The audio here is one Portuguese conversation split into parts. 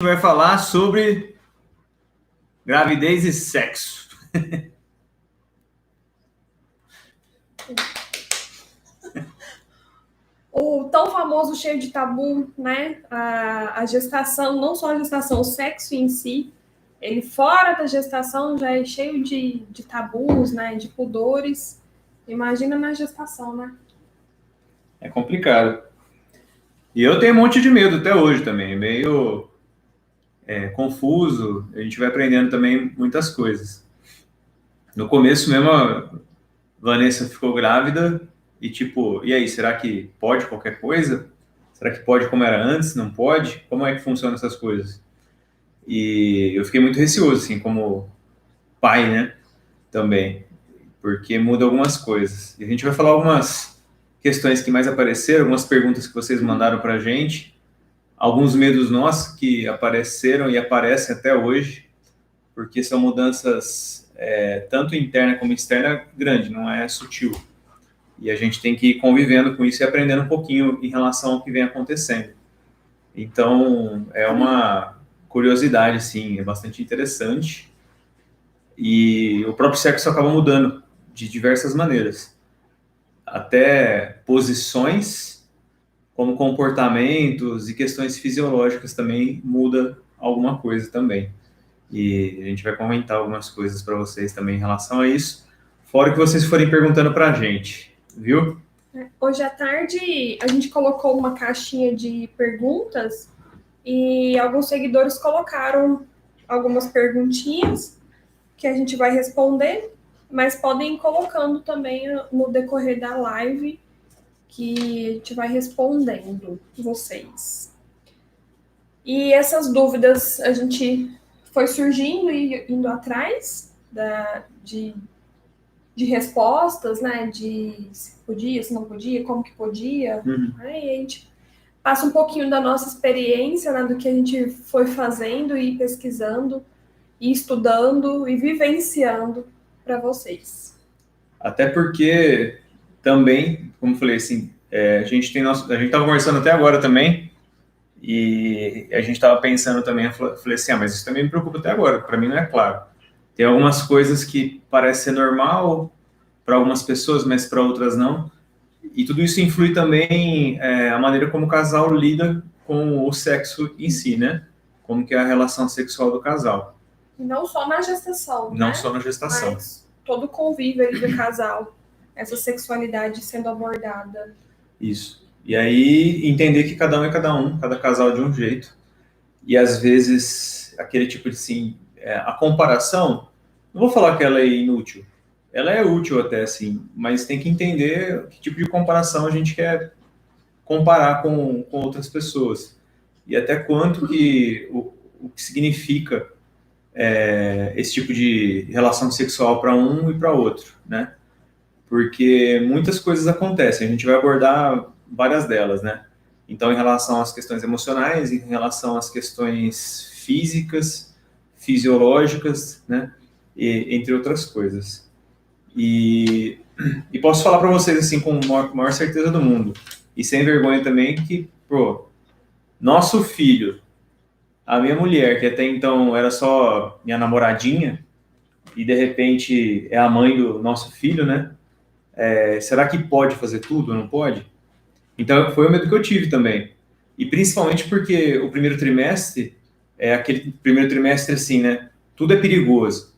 Vai falar sobre gravidez e sexo. O tão famoso cheio de tabu, né? A gestação, não só a gestação, o sexo em si, ele fora da gestação já é cheio de tabus, né? De pudores. Imagina na gestação, né? É complicado. E eu tenho um monte de medo até hoje também, meio confuso. A gente vai aprendendo também muitas coisas. No começo mesmo, a Vanessa ficou grávida e tipo, e aí, será que pode qualquer coisa? Será que pode como era antes? Não pode? Como é que funcionam essas coisas? E eu fiquei muito receoso, assim, como pai, né? Também, porque muda algumas coisas. E a gente vai falar algumas questões que mais apareceram, algumas perguntas que vocês mandaram para a gente, alguns medos nossos que apareceram e aparecem até hoje, porque são mudanças tanto interna como externa grande, não é sutil. E a gente tem que ir convivendo com isso e aprendendo um pouquinho em relação ao que vem acontecendo. Então, é uma curiosidade, sim, é bastante interessante. E o próprio sexo acaba mudando de diversas maneiras. Até posições, como comportamentos e questões fisiológicas também muda alguma coisa também. E a gente vai comentar algumas coisas para vocês também em relação a isso, fora que vocês forem perguntando para a gente, viu? Hoje à tarde a gente colocou uma caixinha de perguntas e alguns seguidores colocaram algumas perguntinhas que a gente vai responder, mas podem ir colocando também no decorrer da live que a gente vai respondendo vocês. E essas dúvidas a gente foi surgindo e indo atrás de respostas, né? De se podia, se não podia, como que podia. Né? E a gente passa um pouquinho da nossa experiência, né? Do que a gente foi fazendo e pesquisando, e estudando e vivenciando para vocês. Até porque também, como eu falei assim, a gente estava conversando até agora também, e a gente estava pensando também, eu falei assim, mas isso também me preocupa até agora, para mim não é claro. Tem algumas coisas que parece ser normal para algumas pessoas, mas para outras não. E tudo isso influi também a maneira como o casal lida com o sexo em si, né? Como que é a relação sexual do casal. E não só na gestação, Não né? só na gestação. Mas todo o convívio ali do casal, essa sexualidade sendo abordada. Isso. E aí entender que cada um é cada um, cada casal é de um jeito. E às vezes aquele tipo de assim, a comparação, não vou falar que ela é inútil. Ela é útil até assim, mas tem que entender que tipo de comparação a gente quer comparar com outras pessoas. E até quanto que o que significa esse tipo de relação sexual para um e para outro, né? Porque muitas coisas acontecem, a gente vai abordar várias delas, né? Então, em relação às questões emocionais, em relação às questões físicas, fisiológicas, né? Entre outras coisas. E posso falar para vocês, assim, com a maior certeza do mundo, e sem vergonha também, que, pô, nosso filho, a minha mulher, que até então era só minha namoradinha, e de repente é a mãe do nosso filho, né? Será que pode fazer tudo ou não pode? Então, foi o medo que eu tive também. E principalmente porque o primeiro trimestre é aquele primeiro trimestre assim, né? Tudo é perigoso,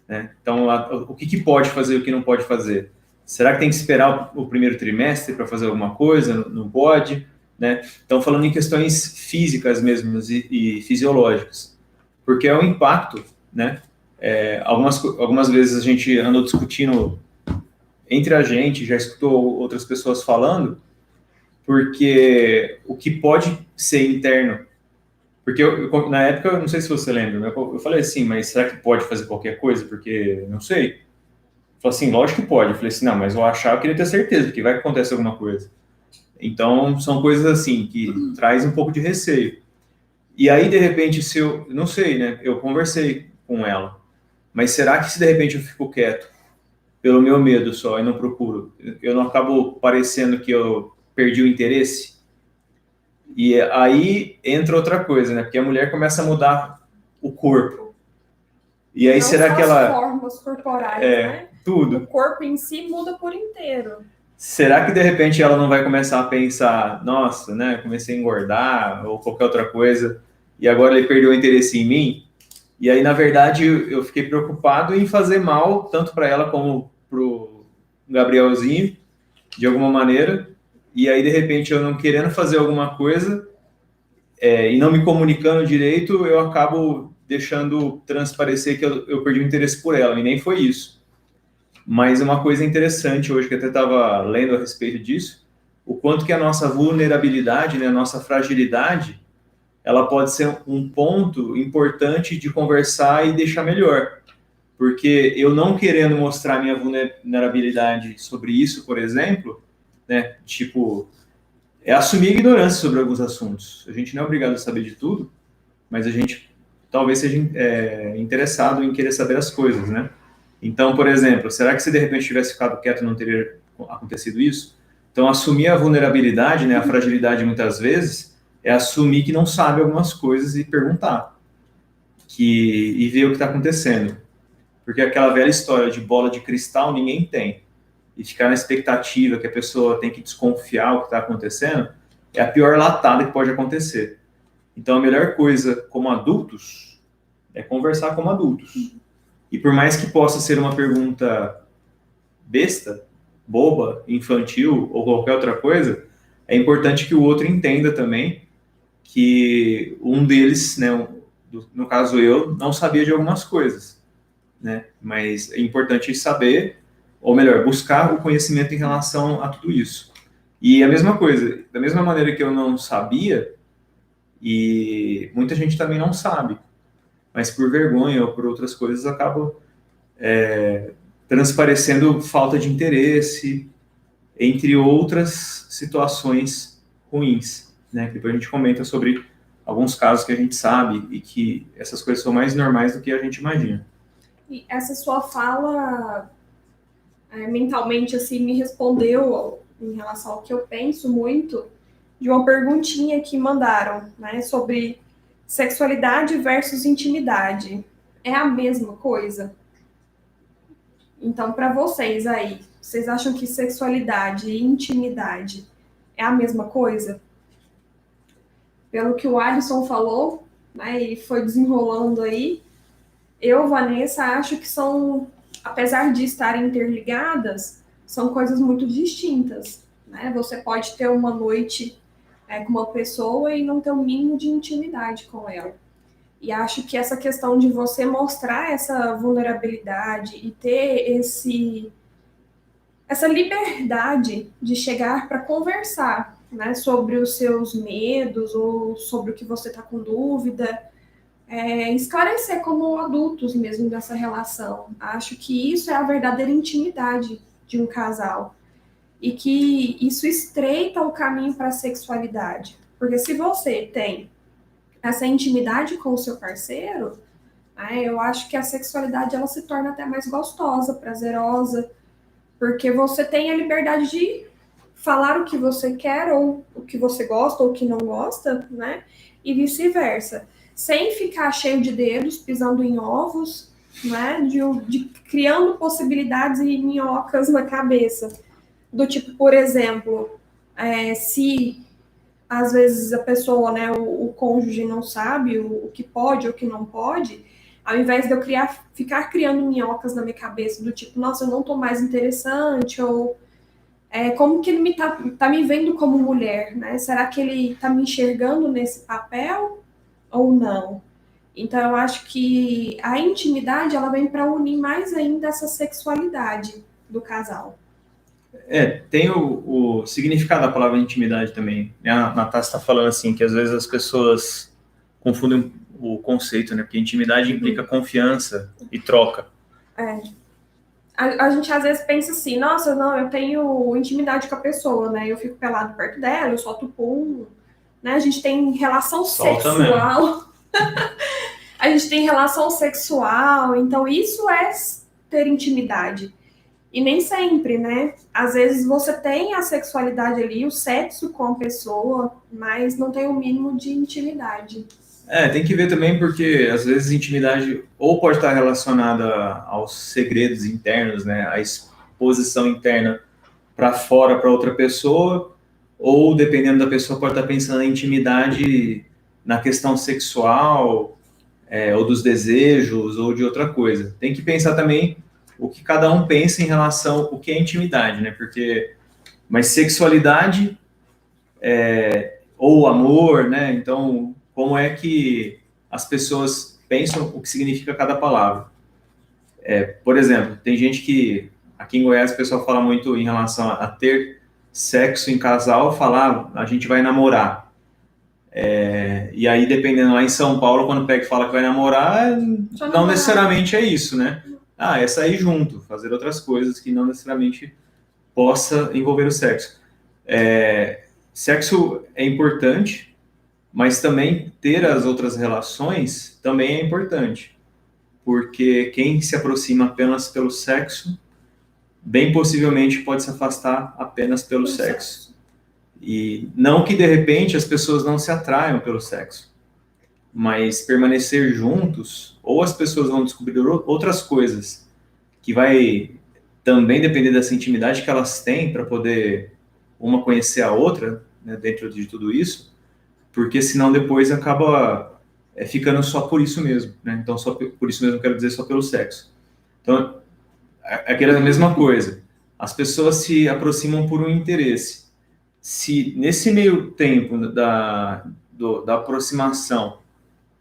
né? Então, o que pode fazer e o que não pode fazer? Será que tem que esperar o primeiro trimestre para fazer alguma coisa? Não pode, né? Então, falando em questões físicas mesmo e fisiológicas, porque é um impacto, né? Algumas vezes a gente andou discutindo entre a gente, já escutou outras pessoas falando, porque o que pode ser interno, porque na época, eu não sei se você lembra, eu falei assim, mas será que pode fazer qualquer coisa? Porque, não sei. Falei assim, lógico que pode. Eu falei assim, não, mas eu achar, eu queria ter certeza, porque vai que acontece alguma coisa. Então, são coisas assim, que traz um pouco de receio. E aí, de repente, se eu, não sei, né, eu conversei com ela, mas será que se de repente eu fico quieto, pelo meu medo só, e não procuro, eu não acabo parecendo que eu perdi o interesse? E aí entra outra coisa, né? Porque a mulher começa a mudar o corpo. E aí Não será só que as ela... formas corporais, né? O tudo. corpo em si muda por inteiro. Será que de repente ela não vai começar a pensar, nossa, né? Comecei a engordar ou qualquer outra coisa, e agora ele perdeu o interesse em mim? E aí, na verdade, eu fiquei preocupado em fazer mal, tanto para ela como para o Gabrielzinho, de alguma maneira. E aí, de repente, eu não querendo fazer alguma coisa e não me comunicando direito, eu acabo deixando transparecer que eu perdi o interesse por ela, e nem foi isso. Mas uma coisa interessante hoje, que eu até estava lendo a respeito disso, o quanto que a nossa vulnerabilidade, né, a nossa fragilidade, ela pode ser um ponto importante de conversar e deixar melhor. Porque eu não querendo mostrar minha vulnerabilidade sobre isso, por exemplo, né, tipo, é assumir a ignorância sobre alguns assuntos. A gente não é obrigado a saber de tudo, mas a gente talvez seja interessado em querer saber as coisas, né? Então, por exemplo, será que se de repente tivesse ficado quieto não teria acontecido isso? Então, assumir a vulnerabilidade, né, a fragilidade muitas vezes, é assumir que não sabe algumas coisas e perguntar, e ver o que está acontecendo. Porque aquela velha história de bola de cristal ninguém tem. E ficar na expectativa que a pessoa tem que desconfiar o que está acontecendo é a pior latada que pode acontecer. Então, a melhor coisa como adultos é conversar como adultos. E por mais que possa ser uma pergunta besta, boba, infantil ou qualquer outra coisa, é importante que o outro entenda também que um deles, né, no caso eu, não sabia de algumas coisas, né? Mas é importante saber, ou melhor, buscar o conhecimento em relação a tudo isso. E a mesma coisa, da mesma maneira que eu não sabia, e muita gente também não sabe, mas por vergonha ou por outras coisas acaba transparecendo falta de interesse, entre outras situações ruins, né? Depois a gente comenta sobre alguns casos que a gente sabe e que essas coisas são mais normais do que a gente imagina. E essa sua fala, mentalmente, assim, me respondeu em relação ao que eu penso muito, de uma perguntinha que mandaram, né, sobre sexualidade versus intimidade. É a mesma coisa? Então, para vocês aí, vocês acham que sexualidade e intimidade é a mesma coisa? Pelo que o Alisson falou, né, e foi desenrolando aí, eu, Vanessa, acho que são, apesar de estarem interligadas, são coisas muito distintas, né? Você pode ter uma noite com uma pessoa e não ter um mínimo de intimidade com ela. E acho que essa questão de você mostrar essa vulnerabilidade e ter essa liberdade de chegar para conversar, né, sobre os seus medos ou sobre o que você está com dúvida, esclarecer como adultos mesmo dessa relação. Acho que isso é a verdadeira intimidade de um casal e que isso estreita o caminho para a sexualidade. Porque se você tem essa intimidade com o seu parceiro, eu acho que a sexualidade ela se torna até mais gostosa, prazerosa, porque você tem a liberdade de falar o que você quer, ou o que você gosta, ou o que não gosta, né? E vice-versa. Sem ficar cheio de dedos, pisando em ovos, né? De criando possibilidades e minhocas na cabeça. Do tipo, por exemplo, se às vezes a pessoa, né, o cônjuge não sabe o que pode ou o que não pode, ao invés de eu ficar criando minhocas na minha cabeça, do tipo, nossa, eu não tô mais interessante, ou como que ele tá me vendo como mulher, né? Será que ele tá me enxergando nesse papel ou não? Então, eu acho que a intimidade, ela vem para unir mais ainda essa sexualidade do casal. Tem o significado da palavra intimidade também. A Natasha está falando assim, que às vezes as pessoas confundem o conceito, né? Porque intimidade implica confiança e troca. A gente às vezes pensa assim, nossa, não, eu tenho intimidade com a pessoa, né? Eu fico pelado perto dela, eu solto pum, né? A gente tem relação Solta sexual. A gente tem relação sexual, então isso é ter intimidade. E nem sempre, né? Às vezes você tem a sexualidade ali, o sexo com a pessoa, mas não tem o mínimo de intimidade. Tem que ver também porque às vezes intimidade ou pode estar relacionada aos segredos internos, né? A exposição interna para fora para outra pessoa, ou dependendo da pessoa pode estar pensando em intimidade na questão sexual, ou dos desejos, ou de outra coisa. Tem que pensar também o que cada um pensa em relação ao que é intimidade, né? Mas sexualidade ou amor, né? Então, como é que as pessoas pensam o que significa cada palavra? Por exemplo, tem gente que aqui em Goiás o pessoal fala muito em relação a ter sexo em casal, falar a gente vai namorar. E aí, dependendo lá em São Paulo, quando pega e fala que vai namorar, não necessariamente é isso, né? É sair junto, fazer outras coisas que não necessariamente possa envolver o sexo. Sexo é importante, mas também ter as outras relações também é importante, porque quem se aproxima apenas pelo sexo, bem possivelmente pode se afastar apenas pelo sexo. E não que de repente as pessoas não se atraiam pelo sexo, mas permanecer juntos, ou as pessoas vão descobrir outras coisas que vai também depender dessa intimidade que elas têm para poder uma conhecer a outra, né, dentro de tudo isso, porque senão depois acaba ficando só por isso mesmo, né? Então, só por isso mesmo, quero dizer, só pelo sexo. Então, é aquela mesma coisa. As pessoas se aproximam por um interesse. Se nesse meio tempo da aproximação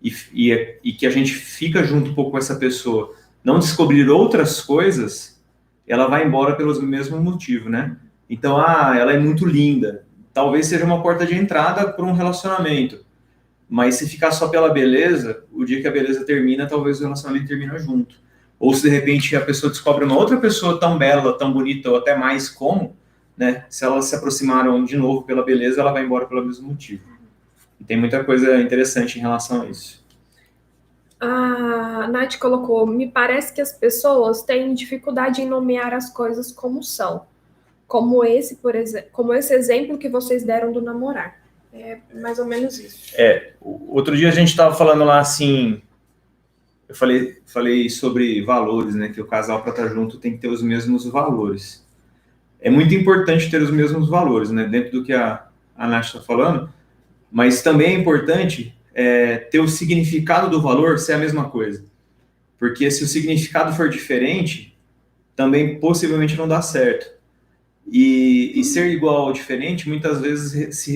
e que a gente fica junto um pouco com essa pessoa, não descobrir outras coisas, ela vai embora pelo mesmo motivo, né? Então, ela é muito linda. Talvez seja uma porta de entrada para um relacionamento. Mas se ficar só pela beleza, o dia que a beleza termina, talvez o relacionamento termine junto. Ou se de repente a pessoa descobre uma outra pessoa tão bela, tão bonita, ou até mais como, né? Se elas se aproximaram de novo pela beleza, ela vai embora pelo mesmo motivo. E tem muita coisa interessante em relação a isso. A Nath colocou, me parece que as pessoas têm dificuldade em nomear as coisas como são. Como esse, por exemplo, como esse exemplo que vocês deram do namorar. É mais ou menos isso. Outro dia a gente estava falando lá assim, eu falei sobre valores, né? Que o casal para estar junto tem que ter os mesmos valores. É muito importante ter os mesmos valores, né? Dentro do que a Nath está falando, mas também é importante ter o significado do valor ser a mesma coisa. Porque se o significado for diferente, também possivelmente não dá certo. E ser igual ou diferente, muitas vezes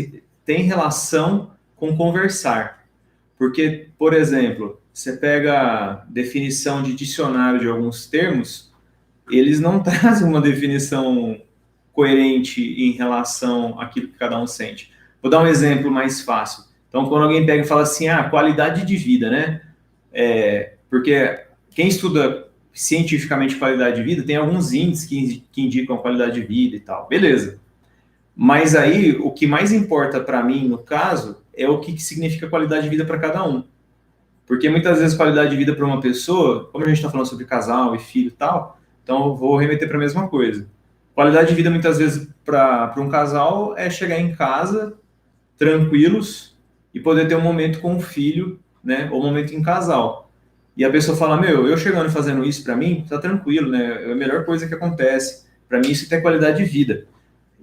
tem relação com conversar. Porque, por exemplo, você pega a definição de dicionário de alguns termos, eles não trazem uma definição coerente em relação àquilo que cada um sente. Vou dar um exemplo mais fácil. Então, quando alguém pega e fala assim, qualidade de vida, né? Porque quem estuda cientificamente qualidade de vida tem alguns índices que indicam qualidade de vida e tal. Beleza. Mas aí, o que mais importa para mim, no caso, é o que significa qualidade de vida para cada um. Porque muitas vezes qualidade de vida para uma pessoa, como a gente está falando sobre casal e filho e tal, então eu vou remeter para a mesma coisa. Qualidade de vida, muitas vezes, para um casal é chegar em casa tranquilos e poder ter um momento com o filho, né? Ou um momento em casal. E a pessoa fala, eu chegando e fazendo isso para mim, tá tranquilo, né? É a melhor coisa que acontece. Para mim, isso é qualidade de vida.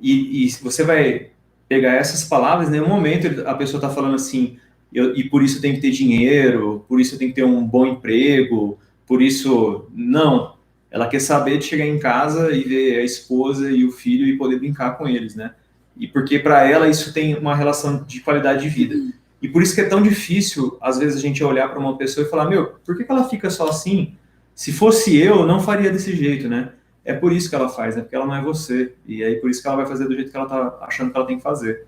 E você vai pegar essas palavras, em nenhum momento a pessoa está falando assim, e por isso eu tenho que ter dinheiro, por isso eu tenho que ter um bom emprego, por isso... Não. Ela quer saber de chegar em casa e ver a esposa e o filho e poder brincar com eles, né? E porque para ela isso tem uma relação de qualidade de vida. E por isso que é tão difícil, às vezes, a gente olhar para uma pessoa e falar, por que ela fica só assim? Se fosse eu não faria desse jeito, né? É por isso que ela faz, né? Porque ela não é você. E aí por isso que ela vai fazer do jeito que ela tá achando que ela tem que fazer.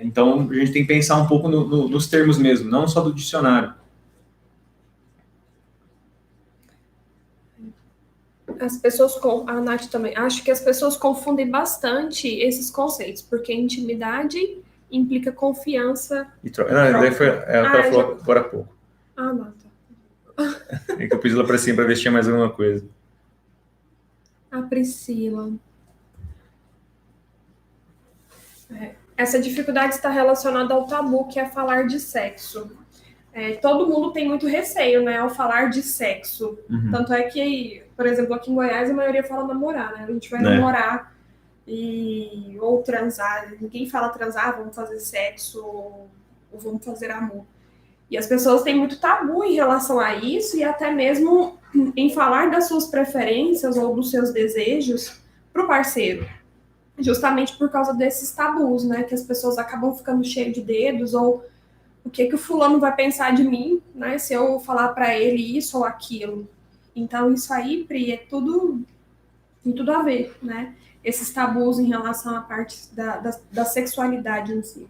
Então a gente tem que pensar um pouco nos termos mesmo, não só do dicionário. As pessoas, a Nath também, acho que as pessoas confundem bastante esses conceitos, porque intimidade implica confiança. E troca. Não, daí foi o que ela falou agora há pouco. Não, tá. É que eu pus ela para cima para ver se tinha mais alguma coisa. A Priscila. Essa dificuldade está relacionada ao tabu, que é falar de sexo. Todo mundo tem muito receio, né, ao falar de sexo. Uhum. Tanto é que, por exemplo, aqui em Goiás, a maioria fala namorar, né? A gente vai namorar ou transar. Ninguém fala transar, vamos fazer sexo ou vamos fazer amor. E as pessoas têm muito tabu em relação a isso e até mesmo em falar das suas preferências ou dos seus desejos para o parceiro. Justamente por causa desses tabus, né? Que as pessoas acabam ficando cheias de dedos ou o que o fulano vai pensar de mim, né? Se eu falar para ele isso ou aquilo. Então isso aí, Pri, tem tudo a ver, né? Esses tabus em relação à parte da sexualidade em si.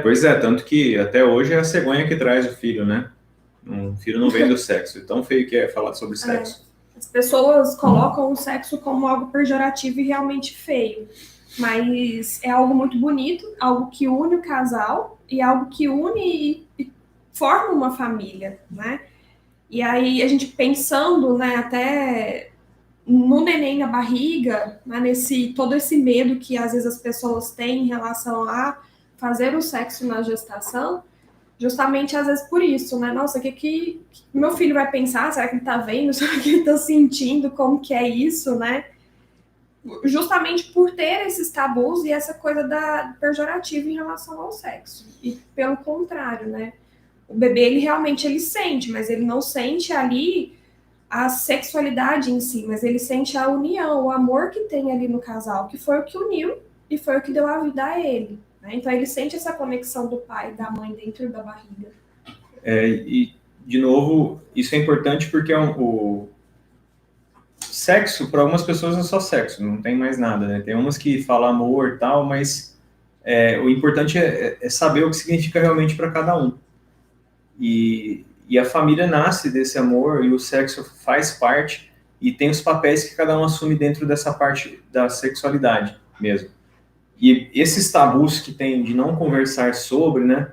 Pois é, tanto que até hoje é a cegonha que traz o filho, né? Um filho não vem do sexo. E tão feio que é falar sobre sexo. As pessoas colocam o sexo como algo pejorativo e realmente feio. Mas é algo muito bonito, algo que une o casal e algo que une e forma uma família, né? E aí a gente pensando, né, até no neném na barriga, né, todo esse medo que às vezes as pessoas têm em relação a fazer o sexo na gestação, justamente às vezes por isso, né? Nossa, o que meu filho vai pensar? Será que ele tá vendo? Será que ele tá sentindo? Como que é isso, né? Justamente por ter esses tabus e essa coisa da pejorativa em relação ao sexo. E pelo contrário, né? O bebê, ele realmente ele sente, mas ele não sente ali a sexualidade em si, mas ele sente a união, o amor que tem ali no casal, que foi o que uniu e foi o que deu a vida a ele. Né? Então ele sente essa conexão do pai e da mãe dentro da barriga. E, de novo, isso é importante porque o sexo, para algumas pessoas, é só sexo, não tem mais nada, né? Tem umas que falam amor e tal, mas o importante é saber o que significa realmente para cada um. E a família nasce desse amor e o sexo faz parte e tem os papéis que cada um assume dentro dessa parte da sexualidade mesmo. E esses tabus que tem de não conversar sobre, né,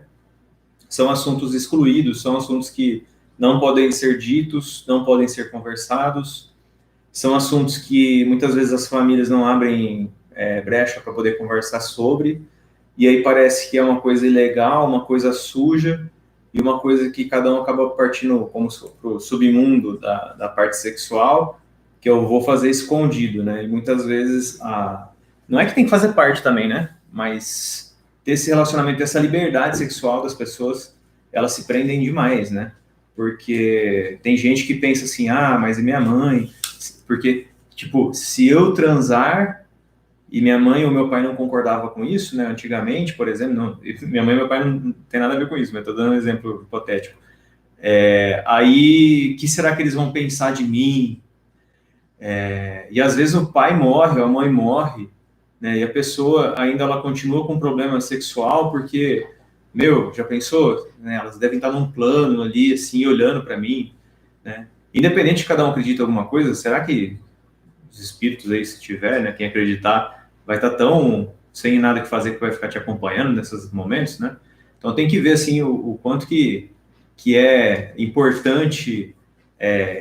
são assuntos excluídos, são assuntos que não podem ser ditos, não podem ser conversados, são assuntos que muitas vezes as famílias não abrem brecha para poder conversar sobre, e aí parece que é uma coisa ilegal, uma coisa suja, e uma coisa que cada um acaba partindo como para o submundo da parte sexual, que eu vou fazer escondido, né? E muitas vezes, não é que tem que fazer parte também, né? Mas ter esse relacionamento, essa liberdade sexual das pessoas, elas se prendem demais, né? Porque tem gente que pensa assim, mas é minha mãe, porque, tipo, se eu transar e minha mãe ou meu pai não concordava com isso, né? Antigamente, por exemplo, minha mãe e meu pai não tem nada a ver com isso, mas estou dando um exemplo hipotético. Aí, o que será que eles vão pensar de mim? E às vezes o pai morre, ou a mãe morre, né? E a pessoa ainda ela continua com um problema sexual porque, já pensou? Né, elas devem estar num plano ali, assim, olhando para mim, né? Independente de cada um acredita em alguma coisa, será que os espíritos aí, se tiver, né, quem acreditar, vai estar tão sem nada que fazer que vai ficar te acompanhando nesses momentos, né? Então tem que ver, assim, o quanto que é importante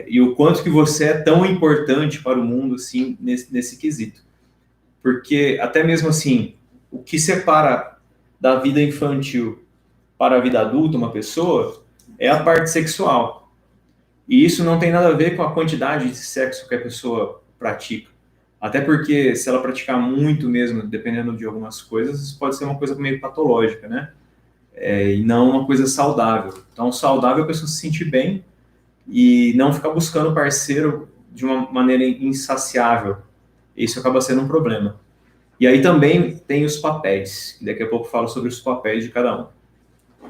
e o quanto que você é tão importante para o mundo, assim, nesse quesito. Porque até mesmo, assim, o que separa da vida infantil para a vida adulta uma pessoa é a parte sexual. E isso não tem nada a ver com a quantidade de sexo que a pessoa pratica. Até porque, se ela praticar muito mesmo, dependendo de algumas coisas, isso pode ser uma coisa meio patológica, né? E não uma coisa saudável. Então, saudável é a pessoa se sentir bem e não ficar buscando parceiro de uma maneira insaciável. Isso acaba sendo um problema. E aí também tem os papéis. Daqui a pouco eu falo sobre os papéis de cada um.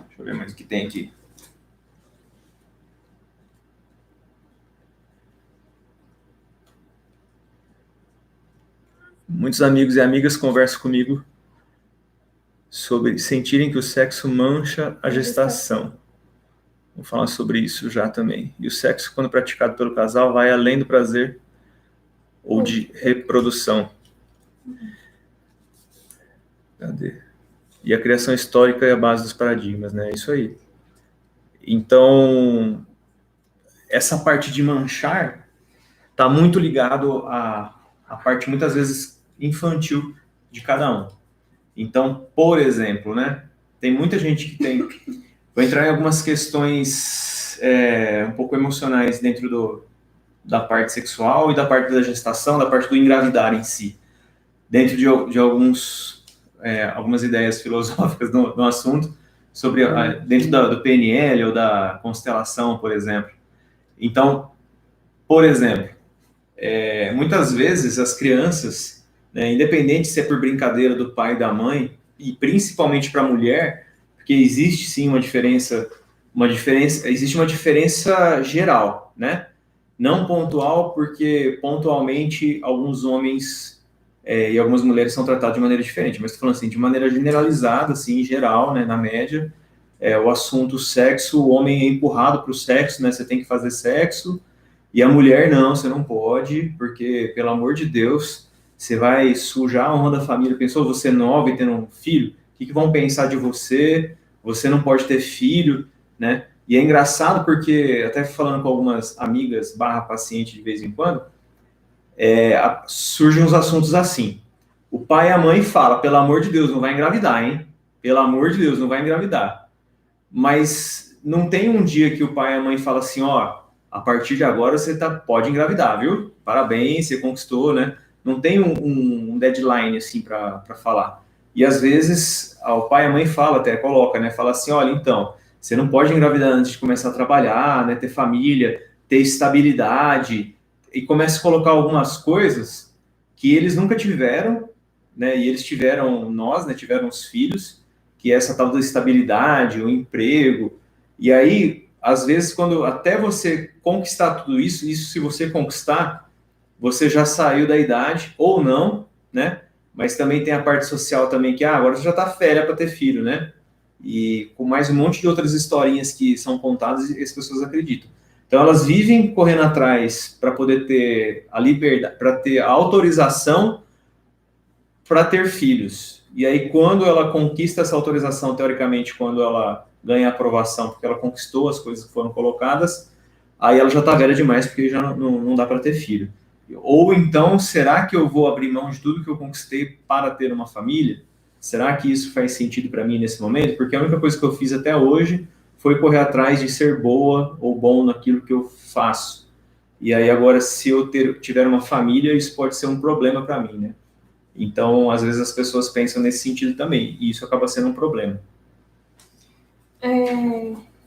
Deixa eu ver mais o que tem aqui. Muitos amigos e amigas conversam comigo sobre sentirem que o sexo mancha a gestação. Vou falar sobre isso já também. E o sexo, quando praticado pelo casal, vai além do prazer ou de reprodução. Cadê? E a criação histórica é a base dos paradigmas, né? É isso aí. Então, essa parte de manchar está muito ligado a parte muitas vezes infantil de cada um. Então, por exemplo, né, tem muita gente que tem... Vou entrar em algumas questões um pouco emocionais dentro da parte sexual e da parte da gestação, da parte do engravidar em si. Dentro de algumas ideias filosóficas no assunto, sobre dentro do PNL ou da constelação, por exemplo. Então, por exemplo, muitas vezes as crianças, né, independente se é por brincadeira do pai e da mãe, e principalmente para a mulher, porque existe sim existe uma diferença geral, né? Não pontual, porque pontualmente alguns homens e algumas mulheres são tratados de maneira diferente, mas estou falando assim, de maneira generalizada, assim, em geral, né, na média, o assunto sexo, o homem é empurrado para o sexo, né? Você tem que fazer sexo, e a mulher, não, você não pode, porque, pelo amor de Deus, você vai sujar a honra da família. Pensou você nova e tendo um filho? O que vão pensar de você? Você não pode ter filho, né? E é engraçado porque, até falando com algumas amigas barra paciente de vez em quando, surgem uns assuntos assim. O pai e a mãe falam, pelo amor de Deus, não vai engravidar, hein? Pelo amor de Deus, não vai engravidar. Mas não tem um dia que o pai e a mãe falam assim, ó, a partir de agora você pode engravidar, viu? Parabéns, você conquistou, né? Não tem um deadline assim para falar. E às vezes o pai e a mãe fala, até coloca, né? Fala assim, olha, então, você não pode engravidar antes de começar a trabalhar, né? Ter família, ter estabilidade, e começa a colocar algumas coisas que eles nunca tiveram, né? E eles tiveram nós, né? Tiveram os filhos, que é essa tal da estabilidade, o emprego. E aí, às vezes, quando até você conquistar tudo isso se você conquistar, você já saiu da idade, ou não, né? Mas também tem a parte social também, que agora você já está velha para ter filho, né? E com mais um monte de outras historinhas que são contadas e as pessoas acreditam. Então, elas vivem correndo atrás para poder ter a liberdade, para ter a autorização para ter filhos. E aí, quando ela conquista essa autorização, teoricamente, quando ela ganha a aprovação, porque ela conquistou as coisas que foram colocadas, aí ela já está velha demais, porque já não dá para ter filho. Ou então, será que eu vou abrir mão de tudo que eu conquistei para ter uma família? Será que isso faz sentido para mim nesse momento? Porque a única coisa que eu fiz até hoje foi correr atrás de ser boa ou bom naquilo que eu faço. E aí agora, se eu tiver uma família, isso pode ser um problema para mim, né? Então, às vezes as pessoas pensam nesse sentido também, e isso acaba sendo um problema.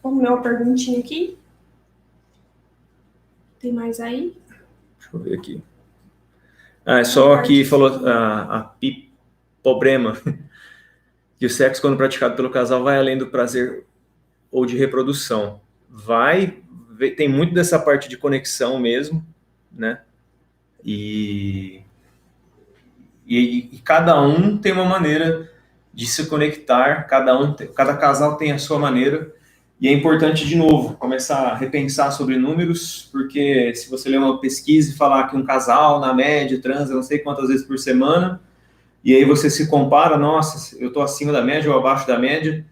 Vamos ler uma perguntinha aqui? Tem mais aí? Deixa eu ver aqui. É só aqui falou a Problema, que o sexo, quando praticado pelo casal, vai além do prazer ou de reprodução. Tem muito dessa parte de conexão mesmo, né? E cada um tem uma maneira de se conectar, cada casal tem a sua maneira, e é importante, de novo, começar a repensar sobre números, porque se você ler uma pesquisa e falar que um casal, na média, transa não sei quantas vezes por semana, e aí você se compara, nossa, eu estou acima da média ou abaixo da média,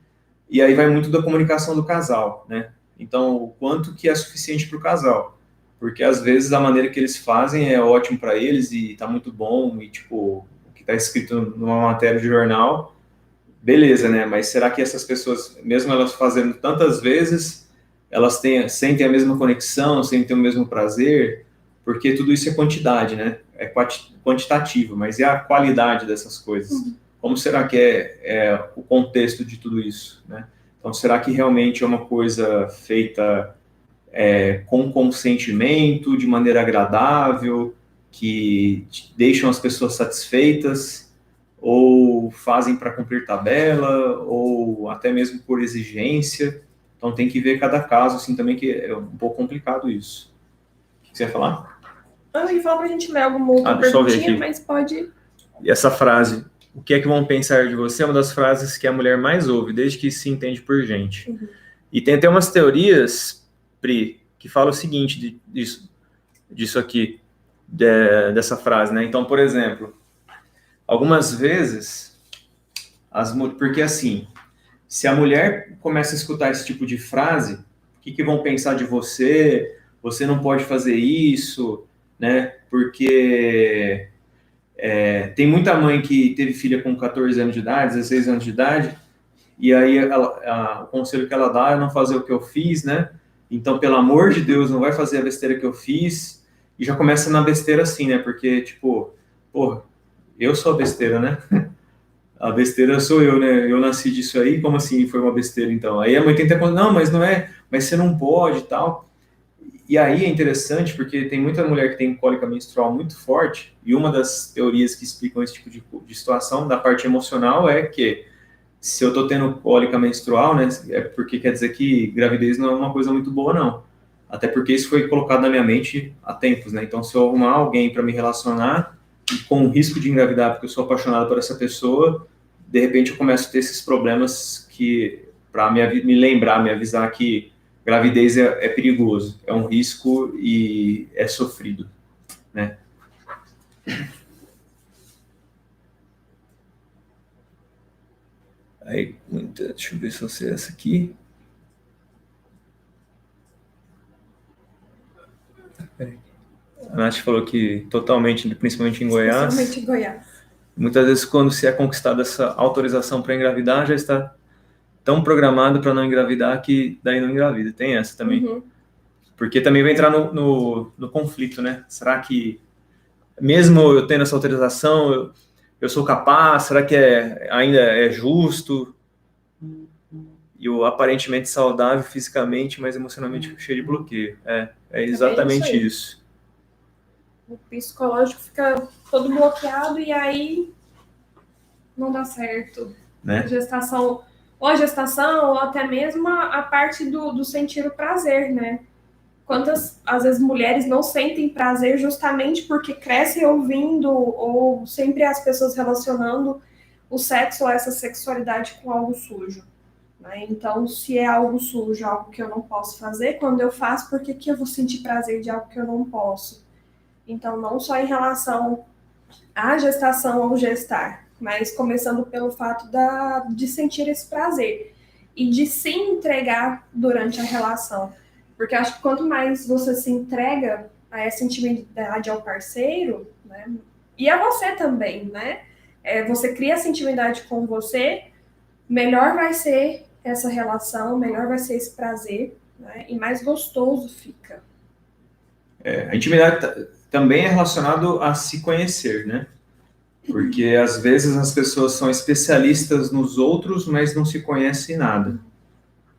e aí vai muito da comunicação do casal, né? Então, o quanto que é suficiente para o casal. Porque, às vezes, a maneira que eles fazem é ótimo para eles e tá muito bom, e, tipo, o que está escrito numa matéria de jornal, beleza, né? Mas será que essas pessoas, mesmo elas fazendo tantas vezes, elas sentem a mesma conexão, sentem o mesmo prazer? Porque tudo isso é quantidade, né? É quantitativo, mas é a qualidade dessas coisas. Como será que é o contexto de tudo isso, né? Então, será que realmente é uma coisa feita com consentimento, de maneira agradável, que deixam as pessoas satisfeitas, ou fazem para cumprir tabela, ou até mesmo por exigência? Então, tem que ver cada caso, assim, também, que é um pouco complicado isso. O que você ia falar? Eu ia falar para a gente ler alguma outra perguntinha, mas pode... E essa frase, o que é que vão pensar de você, é uma das frases que a mulher mais ouve, desde que se entende por gente. E tem até umas teorias, Pri, que falam o seguinte disso aqui, dessa frase, né? Então, por exemplo, algumas vezes, porque assim, se a mulher começa a escutar esse tipo de frase, o que vão pensar de você? Você não pode fazer isso, né? Porque Tem muita mãe que teve filha com 14 anos de idade, 16 anos de idade, e aí o conselho que ela dá é não fazer o que eu fiz, né? Então, pelo amor de Deus, não vai fazer a besteira que eu fiz. E já começa na besteira assim, né? Porque, tipo, porra, eu sou a besteira, né? A besteira sou eu, né? Eu nasci disso aí, como assim foi uma besteira, então? Aí a mãe tenta, não, mas não é, mas você não pode e tal. E aí é interessante porque tem muita mulher que tem cólica menstrual muito forte, e uma das teorias que explicam esse tipo de situação, da parte emocional, é que se eu tô tendo cólica menstrual, né, é porque quer dizer que gravidez não é uma coisa muito boa, não. Até porque isso foi colocado na minha mente há tempos, né? Então, se eu arrumar alguém para me relacionar com o risco de engravidar, porque eu sou apaixonado por essa pessoa, de repente eu começo a ter esses problemas que, para me lembrar, me avisar que gravidez é perigoso, é um risco e é sofrido, né? Aí, deixa eu ver se eu sei essa aqui. A Nath falou que totalmente, principalmente em Goiás. Especialmente em Goiás. Muitas vezes, quando se é conquistada essa autorização para engravidar, já está tão programado para não engravidar que daí não engravida. Tem essa também. Uhum. Porque também vai entrar no conflito, né? Será que, mesmo eu tendo essa autorização, eu sou capaz? Será que ainda é justo? E o aparentemente saudável fisicamente, mas emocionalmente cheio de bloqueio. É exatamente isso. O psicológico fica todo bloqueado e aí não dá certo. Né? A gestação, ou até mesmo a parte do sentir o prazer, né? Quantas, às vezes, mulheres não sentem prazer justamente porque crescem ouvindo ou sempre as pessoas relacionando o sexo ou essa sexualidade com algo sujo. Né? Então, se é algo sujo, algo que eu não posso fazer, quando eu faço, por que eu vou sentir prazer de algo que eu não posso? Então, não só em relação à gestação ou gestar, mas começando pelo fato de sentir esse prazer e de se entregar durante a relação. Porque acho que quanto mais você se entrega a essa intimidade ao parceiro, né, e a você também, né? Você cria essa intimidade com você, melhor vai ser essa relação, melhor vai ser esse prazer, né, e mais gostoso fica. A intimidade também é relacionado a se conhecer, né? Porque às vezes as pessoas são especialistas nos outros, mas não se conhecem nada.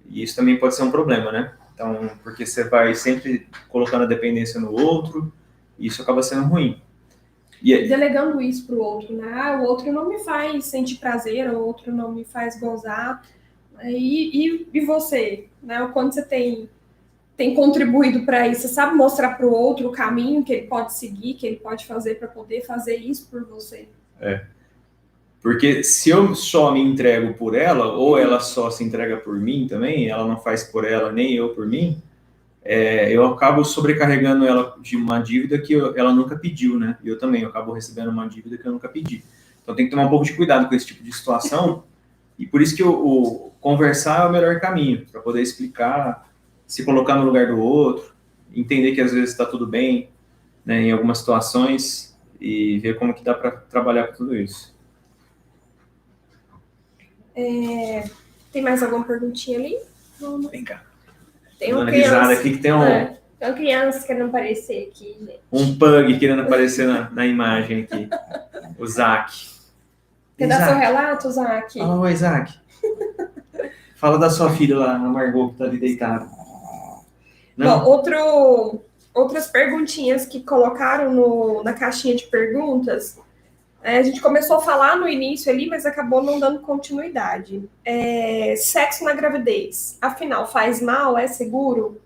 E isso também pode ser um problema, né? Então, porque você vai sempre colocando a dependência no outro, e isso acaba sendo ruim. Delegando isso para o outro, né? O outro não me faz sentir prazer, o outro não me faz gozar. E você, né? O quanto você tem contribuído para isso, você sabe mostrar para o outro o caminho que ele pode seguir, que ele pode fazer para poder fazer isso por você. Porque se eu só me entrego por ela, ou ela só se entrega por mim também, ela não faz por ela, nem eu por mim, eu acabo sobrecarregando ela de uma dívida que ela nunca pediu, né? E eu também, eu acabo recebendo uma dívida que eu nunca pedi. Então tem que tomar um pouco de cuidado com esse tipo de situação, e por isso que o conversar é o melhor caminho, para poder explicar, se colocar no lugar do outro, entender que às vezes está tudo bem, né, em algumas situações, e ver como que dá para trabalhar com tudo isso. Tem mais alguma perguntinha ali? Vem cá. Tem uma risada aqui que tem tem uma criança querendo aparecer aqui, gente. Um pug querendo aparecer na imagem aqui. O Zac. Quer dar seu relato, Zac? Oi, Zac. Fala da sua filha lá, a Margot, que tá ali deitada. Bom, outras perguntinhas que colocaram na caixinha de perguntas. A gente começou a falar no início ali, mas acabou não dando continuidade. Sexo na gravidez, afinal, faz mal? É seguro?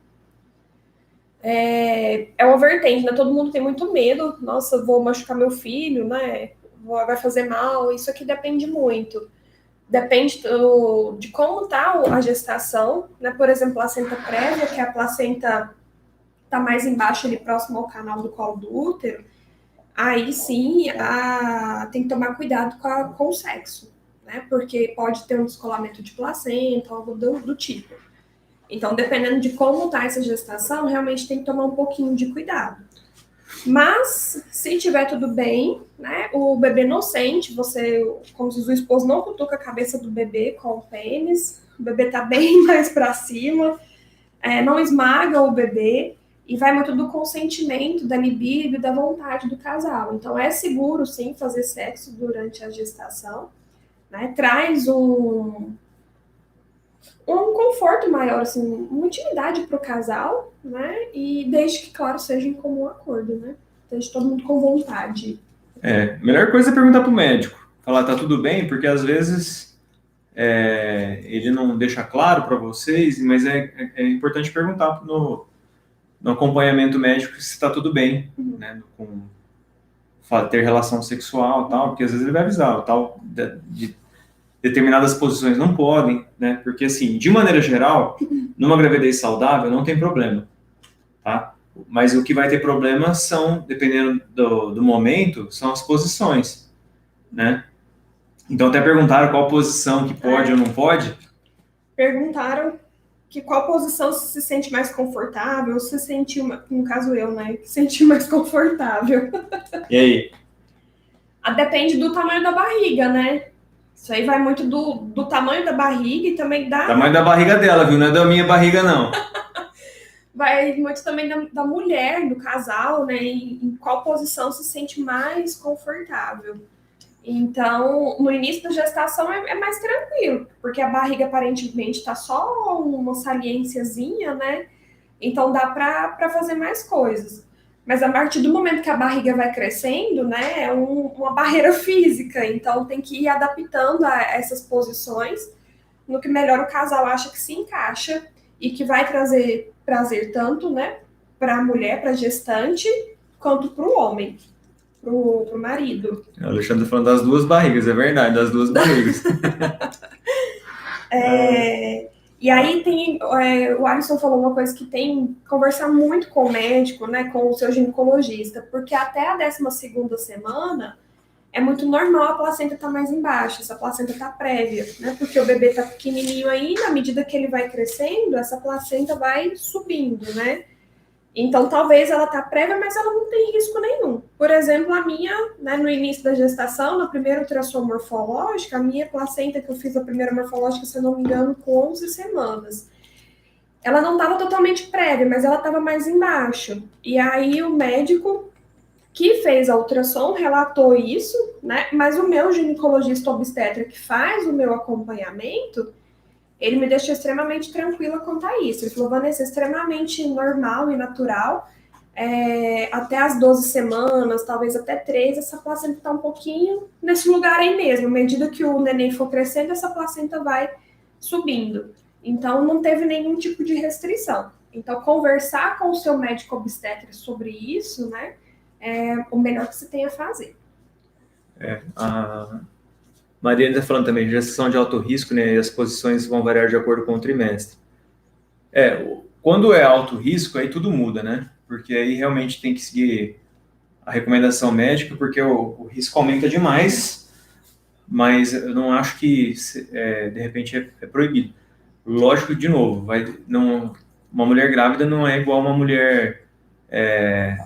É uma vertente, né? Todo mundo tem muito medo. Nossa, vou machucar meu filho, né? Vai fazer mal. Isso aqui depende muito. Depende de como está a gestação, né? Por exemplo, placenta prévia, que é a placenta está mais embaixo, ali próximo ao canal do colo do útero. Aí sim, tem que tomar cuidado com o sexo, né? Porque pode ter um descolamento de placenta, algo do tipo. Então, dependendo de como está essa gestação, realmente tem que tomar um pouquinho de cuidado. Mas, se tiver tudo bem, né, o bebê não sente, você, como diz o esposo, não cutuca a cabeça do bebê com o pênis, o bebê tá bem mais para cima, não esmaga o bebê, e vai muito do consentimento, da libido e da vontade do casal. Então, é seguro, sim, fazer sexo durante a gestação, né, traz um conforto maior, assim, uma intimidade para o casal, né? E desde que, claro, seja em comum acordo, né? Desde todo mundo com vontade. Melhor coisa é perguntar para o médico. Falar, tá tudo bem? Porque às vezes ele não deixa claro para vocês, mas é importante perguntar no acompanhamento médico se está tudo bem, né? Ter relação sexual e tal, porque às vezes ele vai avisar, tal, de determinadas posições não podem, né? Porque, assim, de maneira geral, numa gravidez saudável não tem problema, tá? Mas o que vai ter problema são, dependendo do momento, são as posições, né? Então, até perguntaram qual posição que pode ou não pode. Perguntaram que qual posição se sente mais confortável, se sentiu, no caso eu, né, que senti mais confortável. E aí? Depende do tamanho da barriga, né? Isso aí vai muito do tamanho da barriga e também Tamanho da barriga dela, viu? Não é da minha barriga, não. Vai muito também da mulher, do casal, né? Em qual posição se sente mais confortável. Então, no início da gestação é mais tranquilo, porque a barriga aparentemente está só uma saliênciazinha, né? Então dá para fazer mais coisas. Mas a partir do momento que a barriga vai crescendo, né, é uma barreira física, então tem que ir adaptando a essas posições no que melhor o casal acha que se encaixa e que vai trazer prazer tanto, né, para a mulher, para a gestante, quanto para o homem, para o marido. O Alexandre tá falando das duas barrigas, é verdade, das duas barrigas. E aí tem, o Alisson falou uma coisa que tem que conversar muito com o médico, né, com o seu ginecologista, porque até a 12ª semana é muito normal a placenta estar mais embaixo, essa placenta está prévia, né, porque o bebê está pequenininho ainda, à medida que ele vai crescendo, essa placenta vai subindo, né. Então, talvez ela tá prévia, mas ela não tem risco nenhum. Por exemplo, a minha, né, no início da gestação, na primeira ultrassom morfológica, a minha placenta, que eu fiz a primeira morfológica, se eu não me engano, com 11 semanas. Ela não estava totalmente prévia, mas ela estava mais embaixo. E aí o médico que fez a ultrassom relatou isso, né? Mas o meu ginecologista obstetra que faz o meu acompanhamento, ele me deixou extremamente tranquila quanto a isso. Ele falou, Vanessa, é extremamente normal e natural. Até as 12 semanas, talvez até 13, essa placenta está um pouquinho nesse lugar aí mesmo. À medida que o neném for crescendo, essa placenta vai subindo. Então, não teve nenhum tipo de restrição. Então, conversar com o seu médico obstetra sobre isso, né, é o melhor que você tem a fazer. A Mariana está falando também de gestação de alto risco, né? E as posições vão variar de acordo com o trimestre. Quando é alto risco, aí tudo muda, né? Porque aí realmente tem que seguir a recomendação médica, porque o risco aumenta demais, mas eu não acho que, de repente, é proibido. Lógico, de novo, uma mulher grávida não é igual a uma mulher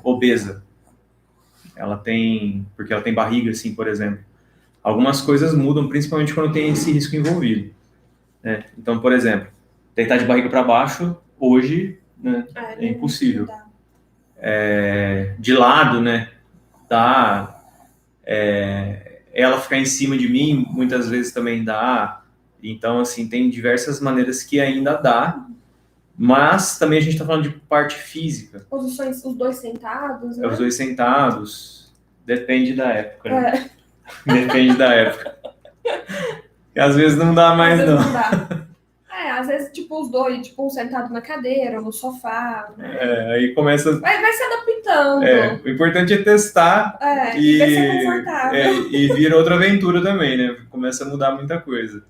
obesa. Porque ela tem barriga, assim, por exemplo. Algumas coisas mudam, principalmente quando tem esse risco envolvido, né? Então, por exemplo, deitar de barriga para baixo, hoje, né, é impossível. De lado, né, ela ficar em cima de mim, muitas vezes também dá. Então, assim, tem diversas maneiras que ainda dá, mas também a gente está falando de parte física. Posições, os dois sentados, né? Os dois sentados, depende da época, né? Depende da época. Que às vezes não dá mais, não. Não dá. Às vezes, tipo, os dois, tipo, um sentado na cadeira, no sofá, né? Aí começa... Vai se adaptando. O importante é testar e ver se é confortável. E vira outra aventura também, né? Começa a mudar muita coisa.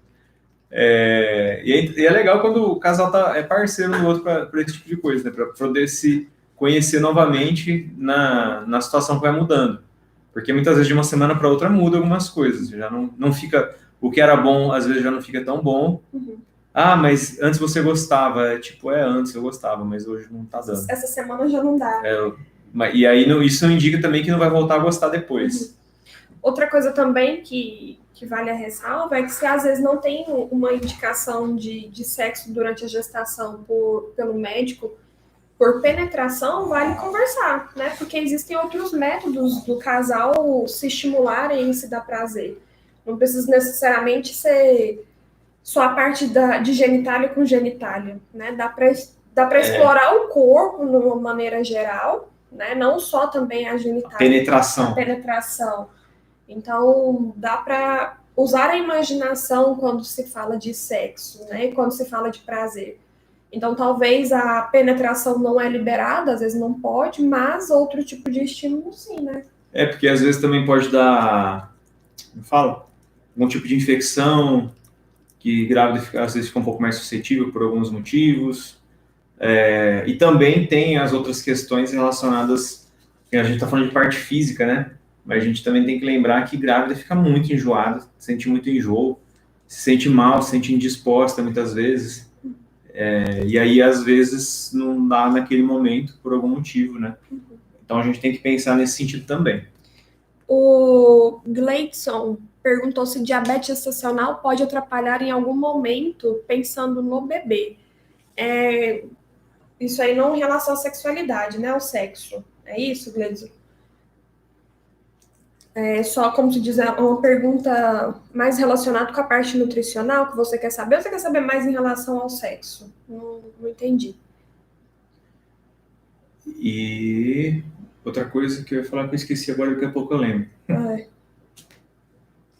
E é legal quando o casal é parceiro do outro para esse tipo de coisa, né? Para poder se conhecer novamente na situação que vai mudando. Porque muitas vezes de uma semana para outra muda algumas coisas. Já não fica... O que era bom, às vezes já não fica tão bom. Uhum. Mas antes você gostava. Antes eu gostava, mas hoje não tá dando. Essa semana já não dá. E aí isso não indica também que não vai voltar a gostar depois. Outra coisa também que vale a ressalva é que se às vezes não tem uma indicação de sexo durante a gestação pelo médico, por penetração, vale conversar, né? Porque existem outros métodos do casal se estimularem e se dar prazer. Não precisa necessariamente ser só a parte de genitália com genitália, né? Dá para explorar o corpo de uma maneira geral, né? Não só também a genitália. Penetração. A penetração. Então, dá para usar a imaginação quando se fala de sexo, né? Quando se fala de prazer. Então, talvez a penetração não é liberada, às vezes não pode, mas outro tipo de estímulo sim, né? Porque às vezes também pode dar, como fala, algum tipo de infecção, que grávida às vezes fica um pouco mais suscetível por alguns motivos. E também tem as outras questões relacionadas, a gente está falando de parte física, né? Mas a gente também tem que lembrar que grávida fica muito enjoada, sente muito enjoo, se sente mal, se sente indisposta muitas vezes. E aí, às vezes, não dá naquele momento por algum motivo, né? Então a gente tem que pensar nesse sentido também. O Gleidson perguntou se diabetes gestacional pode atrapalhar em algum momento pensando no bebê. Isso aí não em relação à sexualidade, né? Ao sexo. É isso, Gleidson? Só, como se diz, uma pergunta mais relacionada com a parte nutricional que você quer saber, ou você quer saber mais em relação ao sexo? Não entendi. E outra coisa que eu ia falar que eu esqueci agora, daqui a pouco eu lembro.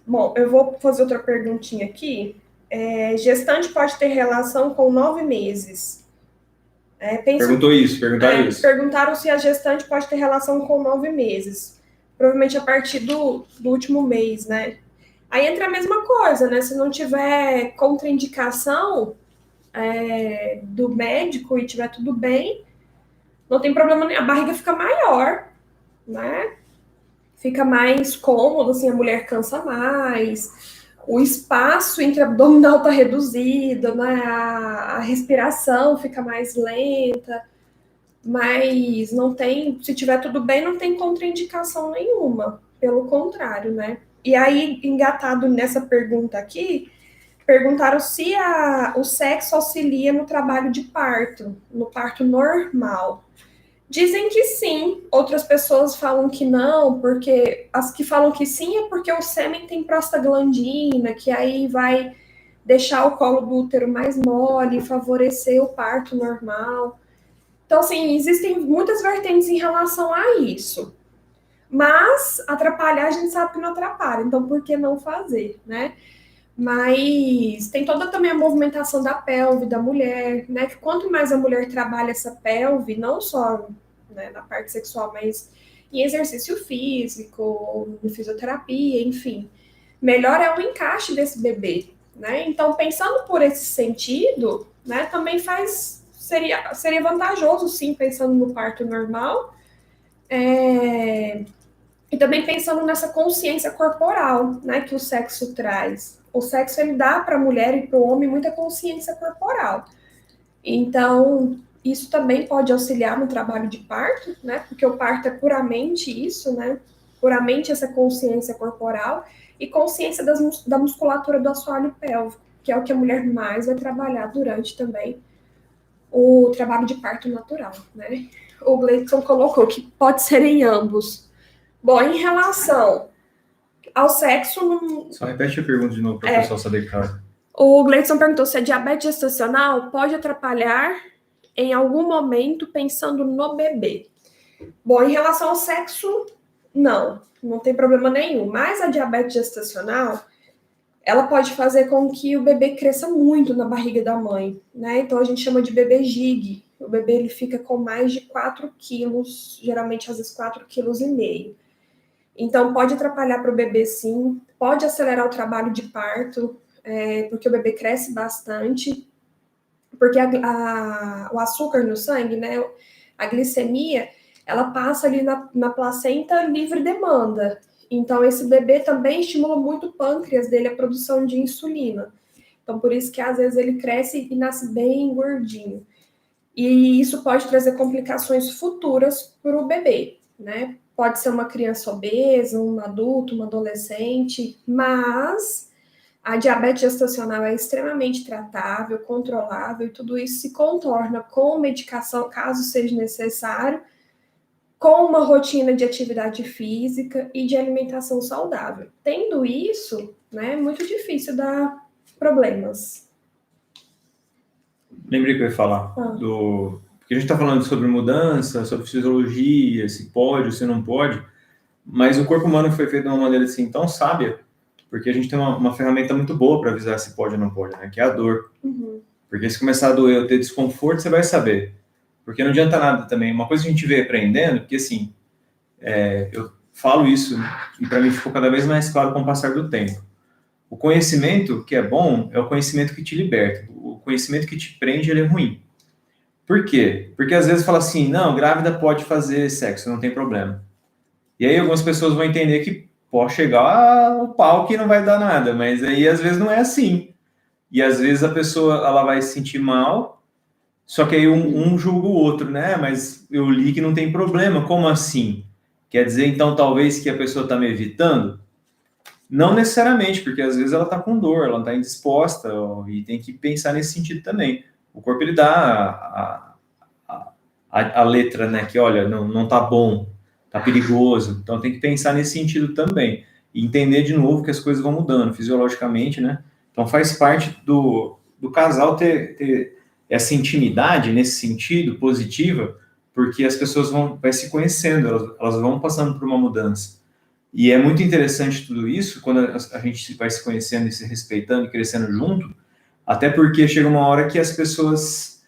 Bom, eu vou fazer outra perguntinha aqui. Gestante pode ter relação com 9 meses. Perguntaram isso. Perguntaram se a gestante pode ter relação com 9 meses. Provavelmente a partir do último mês, né? Aí entra a mesma coisa, né? Se não tiver contraindicação do médico e tiver tudo bem, não tem problema nenhum. A barriga fica maior, né? Fica mais cômodo, assim, a mulher cansa mais, o espaço intraabdominal está reduzido, né? A respiração fica mais lenta, mas não tem, se tiver tudo bem, não tem contraindicação nenhuma, pelo contrário, né? E aí, engatado nessa pergunta aqui, perguntaram se o sexo auxilia no trabalho de parto, no parto normal. Dizem que sim, outras pessoas falam que não, porque as que falam que sim é porque o sêmen tem prostaglandina, que aí vai deixar o colo do útero mais mole e favorecer o parto normal. Então, assim, existem muitas vertentes em relação a isso. Mas atrapalhar a gente sabe que não atrapalha, então por que não fazer, né? Mas tem toda também a movimentação da pelve da mulher, né? Que quanto mais a mulher trabalha essa pelve, não só, né, na parte sexual, mas em exercício físico, em fisioterapia, enfim, melhor é o encaixe desse bebê, né? Então, pensando por esse sentido, né, também seria vantajoso, sim, pensando no parto normal, e também pensando nessa consciência corporal, né, que o sexo traz. O sexo, ele dá para a mulher e para o homem muita consciência corporal. Então, isso também pode auxiliar no trabalho de parto, né, porque o parto é puramente isso, né, puramente essa consciência corporal e consciência da musculatura do assoalho pélvico, que é o que a mulher mais vai trabalhar durante também o trabalho de parto natural, né. O Gleison colocou que pode ser em ambos. Bom, em relação ao sexo... Só repete a pergunta de novo para o pessoal saber, cara. O Gleison perguntou se a diabetes gestacional pode atrapalhar em algum momento pensando no bebê. Bom, em relação ao sexo, não tem problema nenhum. Mas a diabetes gestacional, ela pode fazer com que o bebê cresça muito na barriga da mãe, né? Então a gente chama de bebê gig. O bebê ele fica com mais de 4 quilos, geralmente às vezes 4,5 quilos. Então, pode atrapalhar para o bebê, sim. Pode acelerar o trabalho de parto, porque o bebê cresce bastante. Porque o açúcar no sangue, né, a glicemia, ela passa ali na placenta livre demanda. Então, esse bebê também estimula muito o pâncreas dele, a produção de insulina. Então, por isso que, às vezes, ele cresce e nasce bem gordinho. E isso pode trazer complicações futuras para o bebê, né? Pode ser uma criança obesa, um adulto, um adolescente, mas a diabetes gestacional é extremamente tratável, controlável, e tudo isso se contorna com medicação, caso seja necessário, com uma rotina de atividade física e de alimentação saudável. Tendo isso, né, é muito difícil dar problemas. Lembrei que eu ia falar porque a gente está falando sobre mudança, sobre fisiologia, se pode, se não pode, mas o corpo humano foi feito de uma maneira assim tão sábia, porque a gente tem uma ferramenta muito boa para avisar se pode ou não pode, né? Que é a dor. Uhum. Porque se começar a doer ou ter desconforto, você vai saber. Porque não adianta nada também. Uma coisa que a gente vê aprendendo, porque assim, eu falo isso e para mim ficou cada vez mais claro com o passar do tempo. O conhecimento que é bom é o conhecimento que te liberta. O conhecimento que te prende, ele é ruim. Por quê? Porque às vezes fala assim, não, grávida pode fazer sexo, não tem problema. E aí algumas pessoas vão entender que pode chegar o pau que não vai dar nada, mas aí às vezes não é assim. E às vezes a pessoa ela vai se sentir mal, só que aí um julga o outro, né? Mas eu li que não tem problema, como assim? Quer dizer então talvez que a pessoa está me evitando? Não necessariamente, porque às vezes ela está com dor, ela está indisposta, e tem que pensar nesse sentido também. O corpo ele dá a letra, né? Que olha, não tá bom, tá perigoso. Então tem que pensar nesse sentido também. E entender de novo que as coisas vão mudando fisiologicamente, né? Então faz parte do casal ter essa intimidade nesse sentido positiva, porque as pessoas vai se conhecendo, elas vão passando por uma mudança. E é muito interessante tudo isso, quando a gente vai se conhecendo e se respeitando e crescendo junto, até porque chega uma hora que as pessoas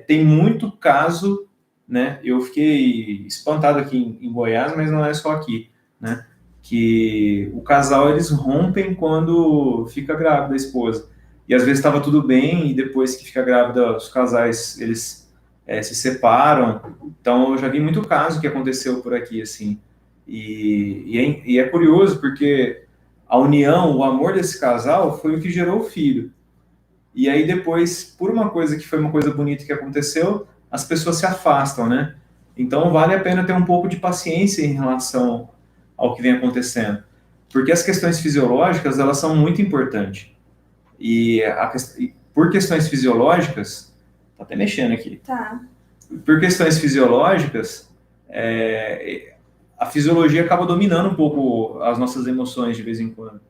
têm muito caso, né? Eu fiquei espantado aqui em Goiás, mas não é só aqui, né? Que o casal, eles rompem quando fica grávida a esposa. E às vezes estava tudo bem, e depois que fica grávida, os casais, eles se separam. Então, eu já vi muito caso que aconteceu por aqui, assim. E é curioso, porque a união, o amor desse casal foi o que gerou o filho. E aí depois, por uma coisa que foi uma coisa bonita que aconteceu, as pessoas se afastam, né? Então vale a pena ter um pouco de paciência em relação ao que vem acontecendo. Porque as questões fisiológicas, elas são muito importantes. E por questões fisiológicas, tá até mexendo aqui. Tá. Por questões fisiológicas, a fisiologia acaba dominando um pouco as nossas emoções de vez em quando.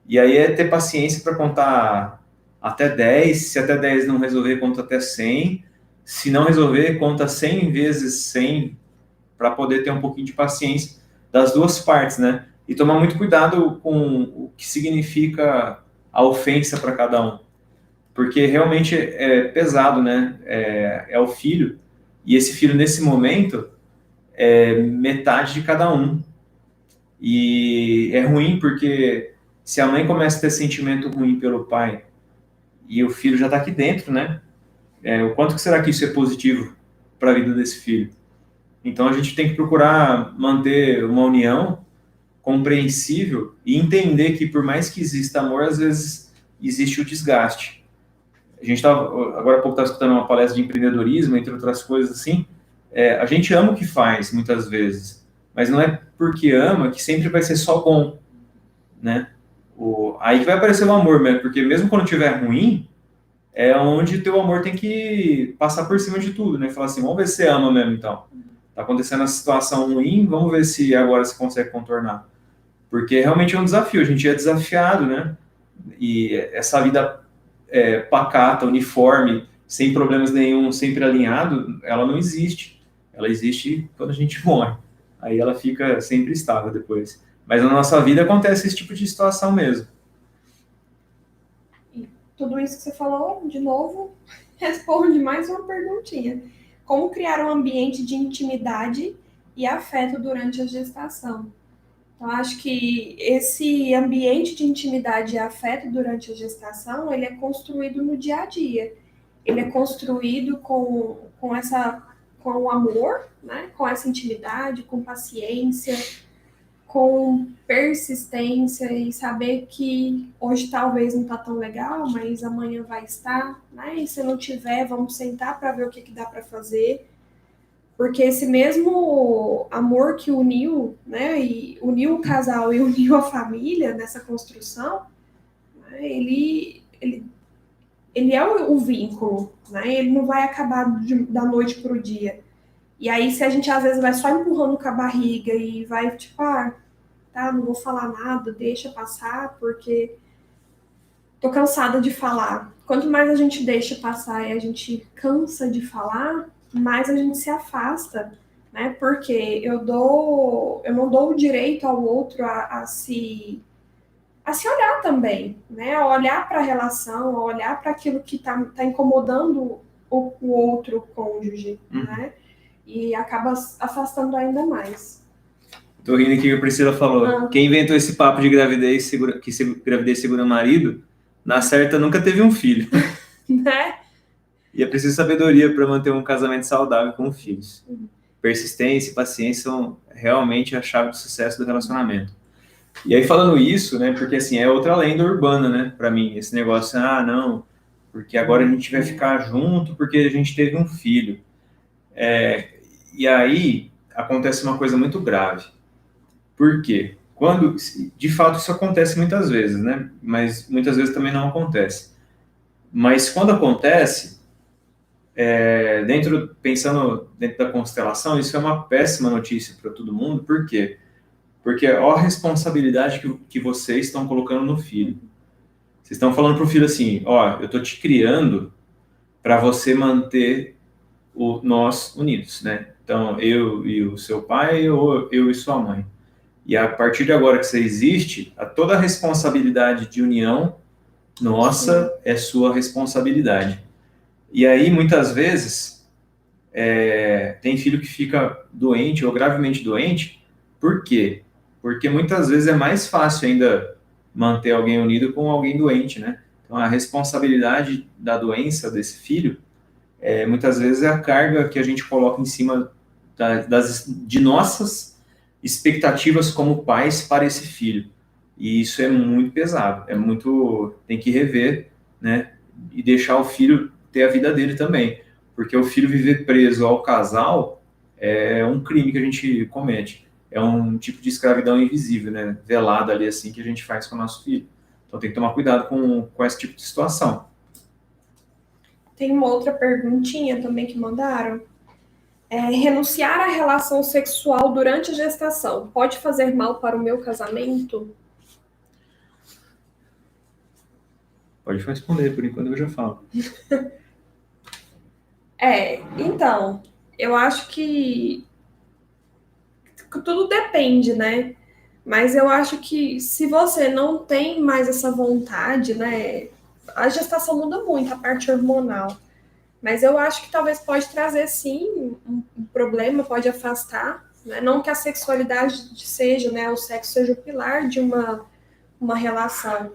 E aí é ter paciência para contar até 10, se até 10 não resolver, conta até 100. Se não resolver, conta 100 vezes 100, para poder ter um pouquinho de paciência das duas partes, né? E tomar muito cuidado com o que significa a ofensa para cada um. Porque realmente é pesado, né? É o filho, e esse filho, nesse momento, é metade de cada um. E é ruim porque se a mãe começa a ter sentimento ruim pelo pai e o filho já está aqui dentro, né? O quanto que será que isso é positivo para a vida desse filho? Então a gente tem que procurar manter uma união compreensível e entender que por mais que exista amor, às vezes existe o desgaste. A gente estava, agora há pouco estava escutando uma palestra de empreendedorismo, entre outras coisas assim. A gente ama o que faz, muitas vezes, mas não é porque ama que sempre vai ser só bom, né? Aí que vai aparecer o amor mesmo, porque mesmo quando estiver ruim, é onde teu amor tem que passar por cima de tudo, né? Falar assim, vamos ver se você ama mesmo, então. Tá acontecendo a situação ruim, vamos ver se agora você consegue contornar. Porque realmente é um desafio, a gente é desafiado, né? E essa vida pacata, uniforme, sem problemas nenhum, sempre alinhado, ela não existe. Ela existe quando a gente morre. Aí ela fica sempre estável depois. Mas na nossa vida acontece esse tipo de situação mesmo. E tudo isso que você falou, de novo, responde mais uma perguntinha. Como criar um ambiente de intimidade e afeto durante a gestação? Então, acho que esse ambiente de intimidade e afeto durante a gestação, ele é construído no dia a dia. Ele é construído com o amor, né? Com essa intimidade, com paciência, com persistência e saber que hoje talvez não tá tão legal, mas amanhã vai estar, né? E se não tiver, vamos sentar para ver o que dá para fazer. Porque esse mesmo amor que uniu, né, e uniu o casal e uniu a família nessa construção, né, ele é o vínculo, né? Ele não vai acabar da noite para o dia. E aí, se a gente às vezes vai só empurrando com a barriga e vai tipo, tá, não vou falar nada, deixa passar, porque tô cansada de falar. Quanto mais a gente deixa passar e a gente cansa de falar, mais a gente se afasta, né? Porque eu não dou o direito ao outro a se olhar também, né? A olhar para a relação, a olhar para aquilo que tá incomodando o outro cônjuge, né? E acaba afastando ainda mais. Tô rindo aqui que a Priscila falou. Quem inventou esse papo de gravidez, gravidez segura marido, na certa nunca teve um filho. Né? E é preciso sabedoria para manter um casamento saudável com filhos. Persistência e paciência são realmente a chave do sucesso do relacionamento. E aí falando isso, né, porque assim, é outra lenda urbana, né, para mim, esse negócio, não, porque agora a gente vai ficar junto porque a gente teve um filho. E aí acontece uma coisa muito grave. Por quê? Quando, de fato, isso acontece muitas vezes, né, mas muitas vezes também não acontece. Mas quando acontece, pensando dentro da constelação, isso é uma péssima notícia para todo mundo. Por quê? Porque olha a responsabilidade que vocês estão colocando no filho. Vocês estão falando para o filho assim, eu estou te criando para você manter nós unidos, né? Então, eu e o seu pai, ou eu e sua mãe. E a partir de agora que você existe, toda a responsabilidade de união nossa é sua responsabilidade. E aí, muitas vezes, tem filho que fica doente ou gravemente doente. Por quê? Porque muitas vezes é mais fácil ainda manter alguém unido com alguém doente, né? Então, a responsabilidade da doença desse filho, muitas vezes é a carga que a gente coloca em cima de nossas expectativas como pais para esse filho. E isso é muito pesado, tem que rever, né? E deixar o filho ter a vida dele também. Porque o filho viver preso ao casal é um crime que a gente comete. É um tipo de escravidão invisível, né? Velada ali, assim, que a gente faz com o nosso filho. Então tem que tomar cuidado com esse tipo de situação. Tem uma outra perguntinha também que mandaram. Renunciar à relação sexual durante a gestação pode fazer mal para o meu casamento? Pode responder, por enquanto eu já falo. Então, eu acho que tudo depende, né? Mas eu acho que se você não tem mais essa vontade, né? A gestação muda muito, a parte hormonal. Mas eu acho que talvez pode trazer, sim, um problema, pode afastar. Né? Não que a sexualidade seja, né? O sexo seja o pilar de uma relação.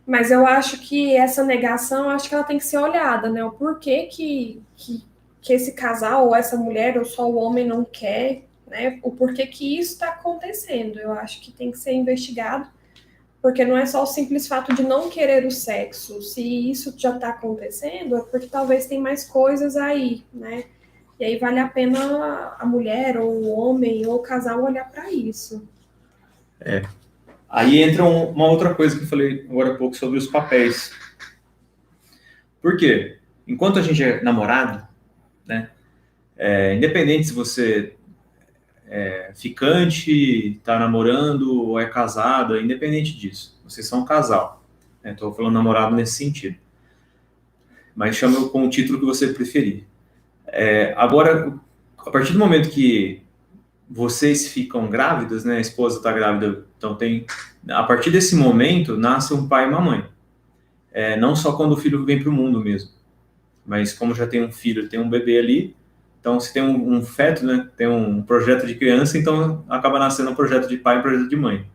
Mas eu acho que essa negação, eu acho que ela tem que ser olhada, né? O porquê que esse casal, ou essa mulher, ou só o homem não quer, né? O porquê que isso está acontecendo. Eu acho que tem que ser investigado, porque não é só o simples fato de não querer o sexo. Se isso já está acontecendo, é porque talvez tem mais coisas aí, né? E aí vale a pena a mulher, ou o homem, ou o casal olhar para isso. Aí entra uma outra coisa que eu falei agora há pouco sobre os papéis. Por quê? Enquanto a gente é namorado, né? Independente se você ficante, está namorando ou é casada, independente disso. Vocês são um casal. Estou falando namorado nesse sentido. Mas chama com o título que você preferir. Agora, a partir do momento que vocês ficam grávidas, né? A esposa está grávida, então a partir desse momento, nasce um pai e uma mãe. Não só quando o filho vem para o mundo mesmo, mas como já tem um filho, tem um bebê ali, então se tem um feto, né? Tem um projeto de criança, então acaba nascendo um projeto de pai e um projeto de mãe.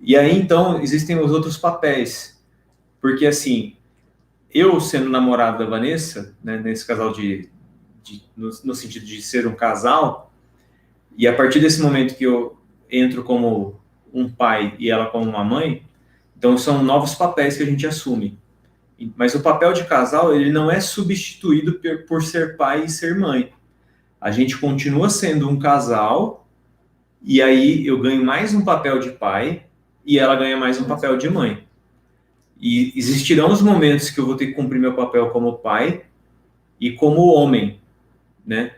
E aí, então, existem os outros papéis, porque assim, eu sendo namorado da Vanessa, né, nesse casal no sentido de ser um casal, e a partir desse momento que eu entro como um pai e ela como uma mãe, então são novos papéis que a gente assume. Mas o papel de casal, ele não é substituído por ser pai e ser mãe. A gente continua sendo um casal, e aí eu ganho mais um papel de pai e ela ganha mais um papel de mãe. E existirão os momentos que eu vou ter que cumprir meu papel como pai e como homem, né?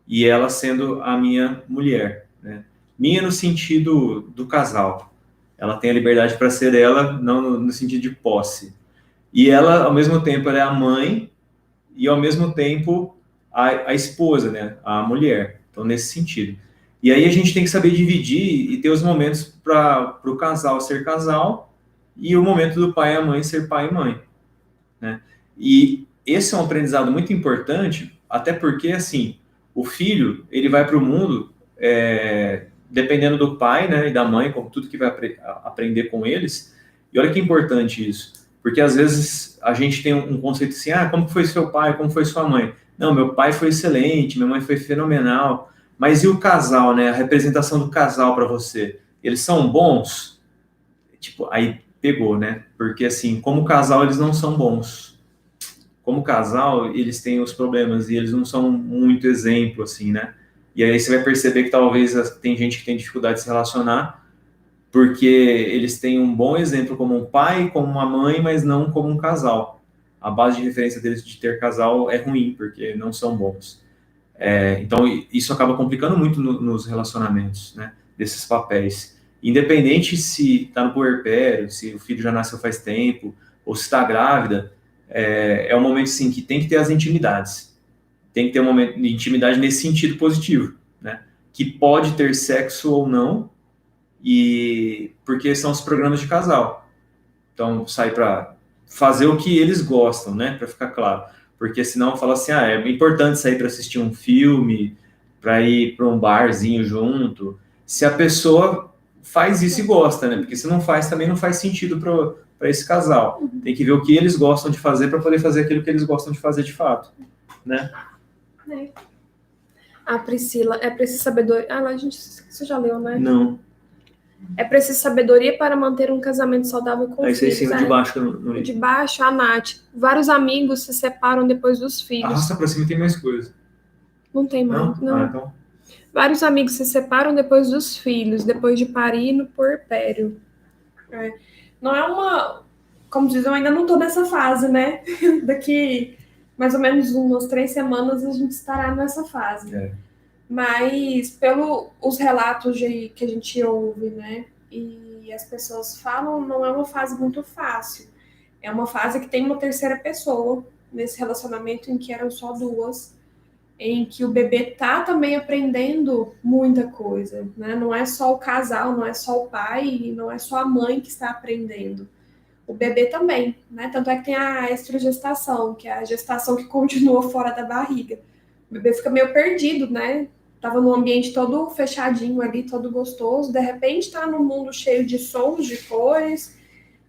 E ela sendo a minha mulher, né? Minha no sentido do casal. Ela tem a liberdade para ser ela, não no sentido de posse. E ela, ao mesmo tempo, ela é a mãe e, ao mesmo tempo, a esposa, né? A mulher. Então, nesse sentido. E aí a gente tem que saber dividir e ter os momentos para o casal ser casal e o momento do pai e a mãe ser pai e mãe, né? E esse é um aprendizado muito importante, até porque, assim, o filho, ele vai para o mundo, dependendo do pai, né, e da mãe, como tudo que vai aprender com eles. E olha que importante isso, porque às vezes a gente tem um conceito assim, como foi seu pai, como foi sua mãe? Não, meu pai foi excelente, minha mãe foi fenomenal, mas e o casal, né, a representação do casal para você? Eles são bons? Tipo, aí pegou, né, porque assim, como casal eles não são bons. Como casal, eles têm os problemas e eles não são muito exemplo, assim, né? E aí você vai perceber que talvez tem gente que tem dificuldade de se relacionar porque eles têm um bom exemplo como um pai, como uma mãe, mas não como um casal. A base de referência deles de ter casal é ruim, porque não são bons. Então, isso acaba complicando muito nos relacionamentos, né? Desses papéis. Independente se está no puerpério, se o filho já nasceu faz tempo, ou se está grávida, um momento, sim, que tem que ter as intimidades. Tem que ter um momento de intimidade nesse sentido positivo, né? Que pode ter sexo ou não, e porque são os programas de casal. Então, sai para fazer o que eles gostam, né? Para ficar claro. Porque senão fala assim, é importante sair para assistir um filme, para ir para um barzinho junto. Se a pessoa faz isso e gosta, né? Porque se não faz, também não faz sentido para esse casal. Tem que ver o que eles gostam de fazer para poder fazer aquilo que eles gostam de fazer de fato, né? A Priscila, é preciso sabedoria. A gente, você já leu, né? Não. É preciso sabedoria para manter um casamento saudável com filhos. Aí em cima de baixo. De baixo, a Nath. Vários amigos se separam depois dos filhos. Arrasta pra cima e tem mais coisa. Não tem mais, não. Então. Vários amigos se separam depois dos filhos, depois de parir no puerpério. Não é uma... Como diz, eu ainda não tô nessa fase, né? Daqui mais ou menos umas 3 semanas a gente estará nessa fase. Mas pelos relatos que a gente ouve, né? E as pessoas falam, não é uma fase muito fácil. É uma fase que tem uma terceira pessoa nesse relacionamento em que eram só duas, em que o bebê tá também aprendendo muita coisa, né? Não é só o casal, não é só o pai, não é só a mãe que está aprendendo. O bebê também, né? Tanto é que tem a estrogestação, que é a gestação que continua fora da barriga. O bebê fica meio perdido, né? Tava num ambiente todo fechadinho ali, todo gostoso. De repente tá num mundo cheio de sons, de cores,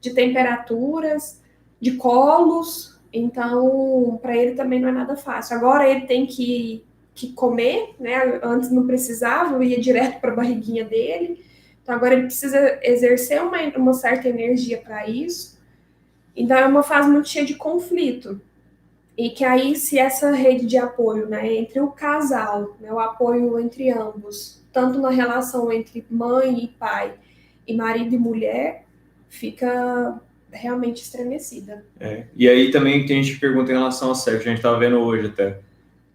de temperaturas, de colos. Então, para ele também não é nada fácil. Agora ele tem que comer, né? Antes não precisava, ia direto para a barriguinha dele. Então agora ele precisa exercer uma certa energia para isso. Então é uma fase muito cheia de conflito. E que aí, se essa rede de apoio, né, entre o casal, né, o apoio entre ambos, tanto na relação entre mãe e pai, e marido e mulher, fica realmente estremecida. E aí também tem gente que pergunta em relação ao sexo, a gente estava vendo hoje até,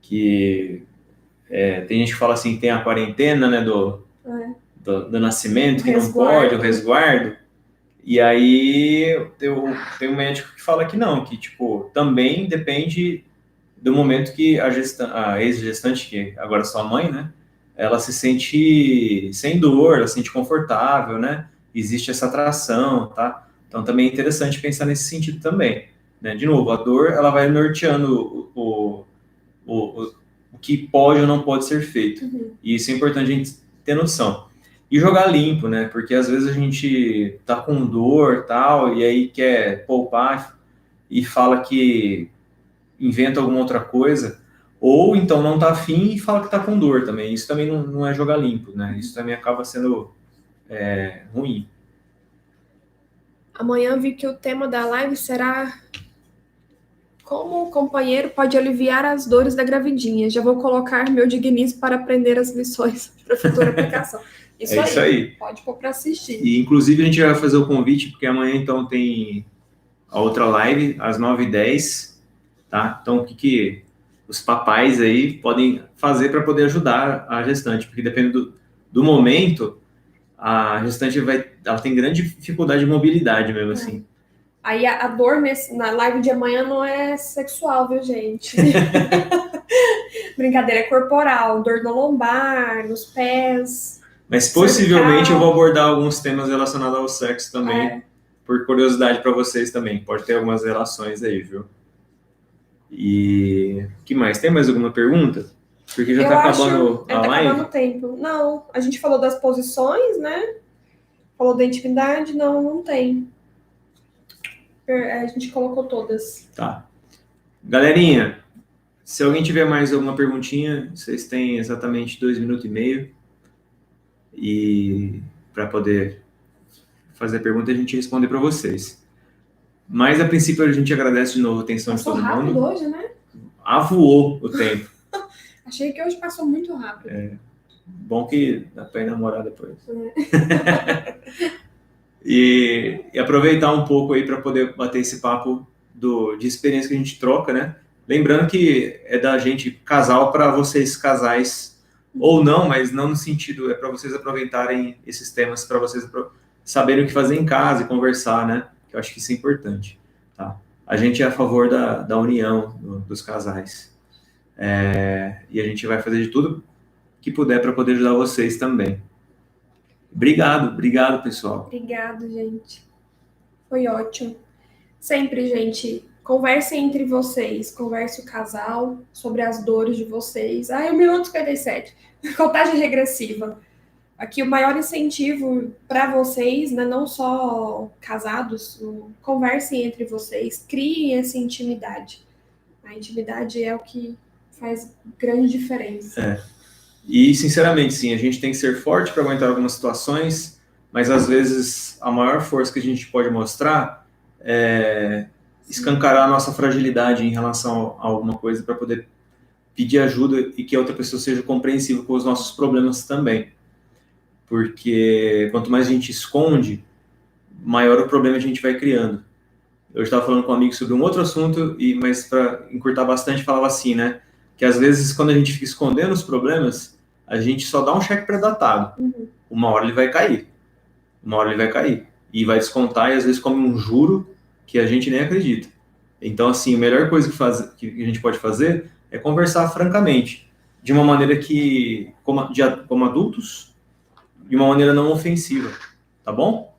que tem gente que fala assim, tem a quarentena, né, do nascimento, que não pode, o resguardo. E aí tem um médico que fala que não, que tipo, também depende do momento que a ex-gestante, que agora é sua mãe, né, ela se sente sem dor, ela se sente confortável, né, existe essa atração, tá? Então também é interessante pensar nesse sentido também, né? De novo, a dor, ela vai norteando o que pode ou não pode ser feito. E isso é importante a gente ter noção. E jogar limpo, né? Porque às vezes a gente tá com dor tal, e aí quer poupar e fala que inventa alguma outra coisa, ou então não tá afim e fala que tá com dor também. Isso também não é jogar limpo, né? Isso também acaba sendo ruim. Amanhã vi que o tema da live será como o companheiro pode aliviar as dores da gravidinha. Já vou colocar meu digníssimo para aprender as lições para futura aplicação. Isso aí. Pode pôr para assistir. E, inclusive, a gente vai fazer o convite, porque amanhã, então, tem a outra live, às 9h10, tá? Então, o que os papais aí podem fazer para poder ajudar a gestante? Porque dependendo do momento, a gestante ela tem grande dificuldade de mobilidade mesmo, assim. Aí a dor na live de amanhã não é sexual, viu, gente? Brincadeira, é corporal, dor no lombar, nos pés. Mas possivelmente eu vou abordar alguns temas relacionados ao sexo também, por curiosidade para vocês também. Pode ter algumas relações aí, viu? E o que mais? Tem mais alguma pergunta? Porque já está acabando a live. Tá acabando o tempo. Não, a gente falou das posições, né? Falou da intimidade, não tem. A gente colocou todas. Tá. Galerinha, se alguém tiver mais alguma perguntinha, vocês têm exatamente 2 minutos e meio. E para poder fazer pergunta, a gente responde para vocês. Mas, a princípio, a gente agradece de novo a atenção de todo mundo. Passou rápido hoje, né? Voou o tempo. Achei que hoje passou muito rápido. Bom que dá para ir namorar depois. E aproveitar um pouco aí para poder bater esse papo de experiência que a gente troca, né? Lembrando que é da gente casal para vocês casais, ou não, mas não no sentido, é para vocês aproveitarem esses temas, para vocês saberem o que fazer em casa e conversar, né? Que eu acho que isso é importante, tá? A gente é a favor da união dos casais. E a gente vai fazer de tudo que puder para poder ajudar vocês também. Obrigado, pessoal. Obrigado, gente. Foi ótimo. Sempre, gente, conversem entre vocês, converse o casal sobre as dores de vocês. 1 minuto e 57. Contagem regressiva. Aqui o maior incentivo para vocês, né, não só casados, conversem entre vocês, criem essa intimidade. A intimidade é o que faz grande diferença. E, sinceramente, sim, a gente tem que ser forte para aguentar algumas situações, mas, às vezes, a maior força que a gente pode mostrar é escancarar a nossa fragilidade em relação a alguma coisa para poder pedir ajuda e que a outra pessoa seja compreensiva com os nossos problemas também. Porque quanto mais a gente esconde, maior o problema a gente vai criando. Eu estava falando com um amigo sobre um outro assunto, mas para encurtar bastante, falava assim, né? Que às vezes, quando a gente fica escondendo os problemas, a gente só dá um cheque pré-datado. Uma hora ele vai cair. E vai descontar, e às vezes come um juro que a gente nem acredita. Então, assim, a melhor coisa que a gente pode fazer é conversar francamente, de uma maneira que, como adultos, de uma maneira não ofensiva, tá bom?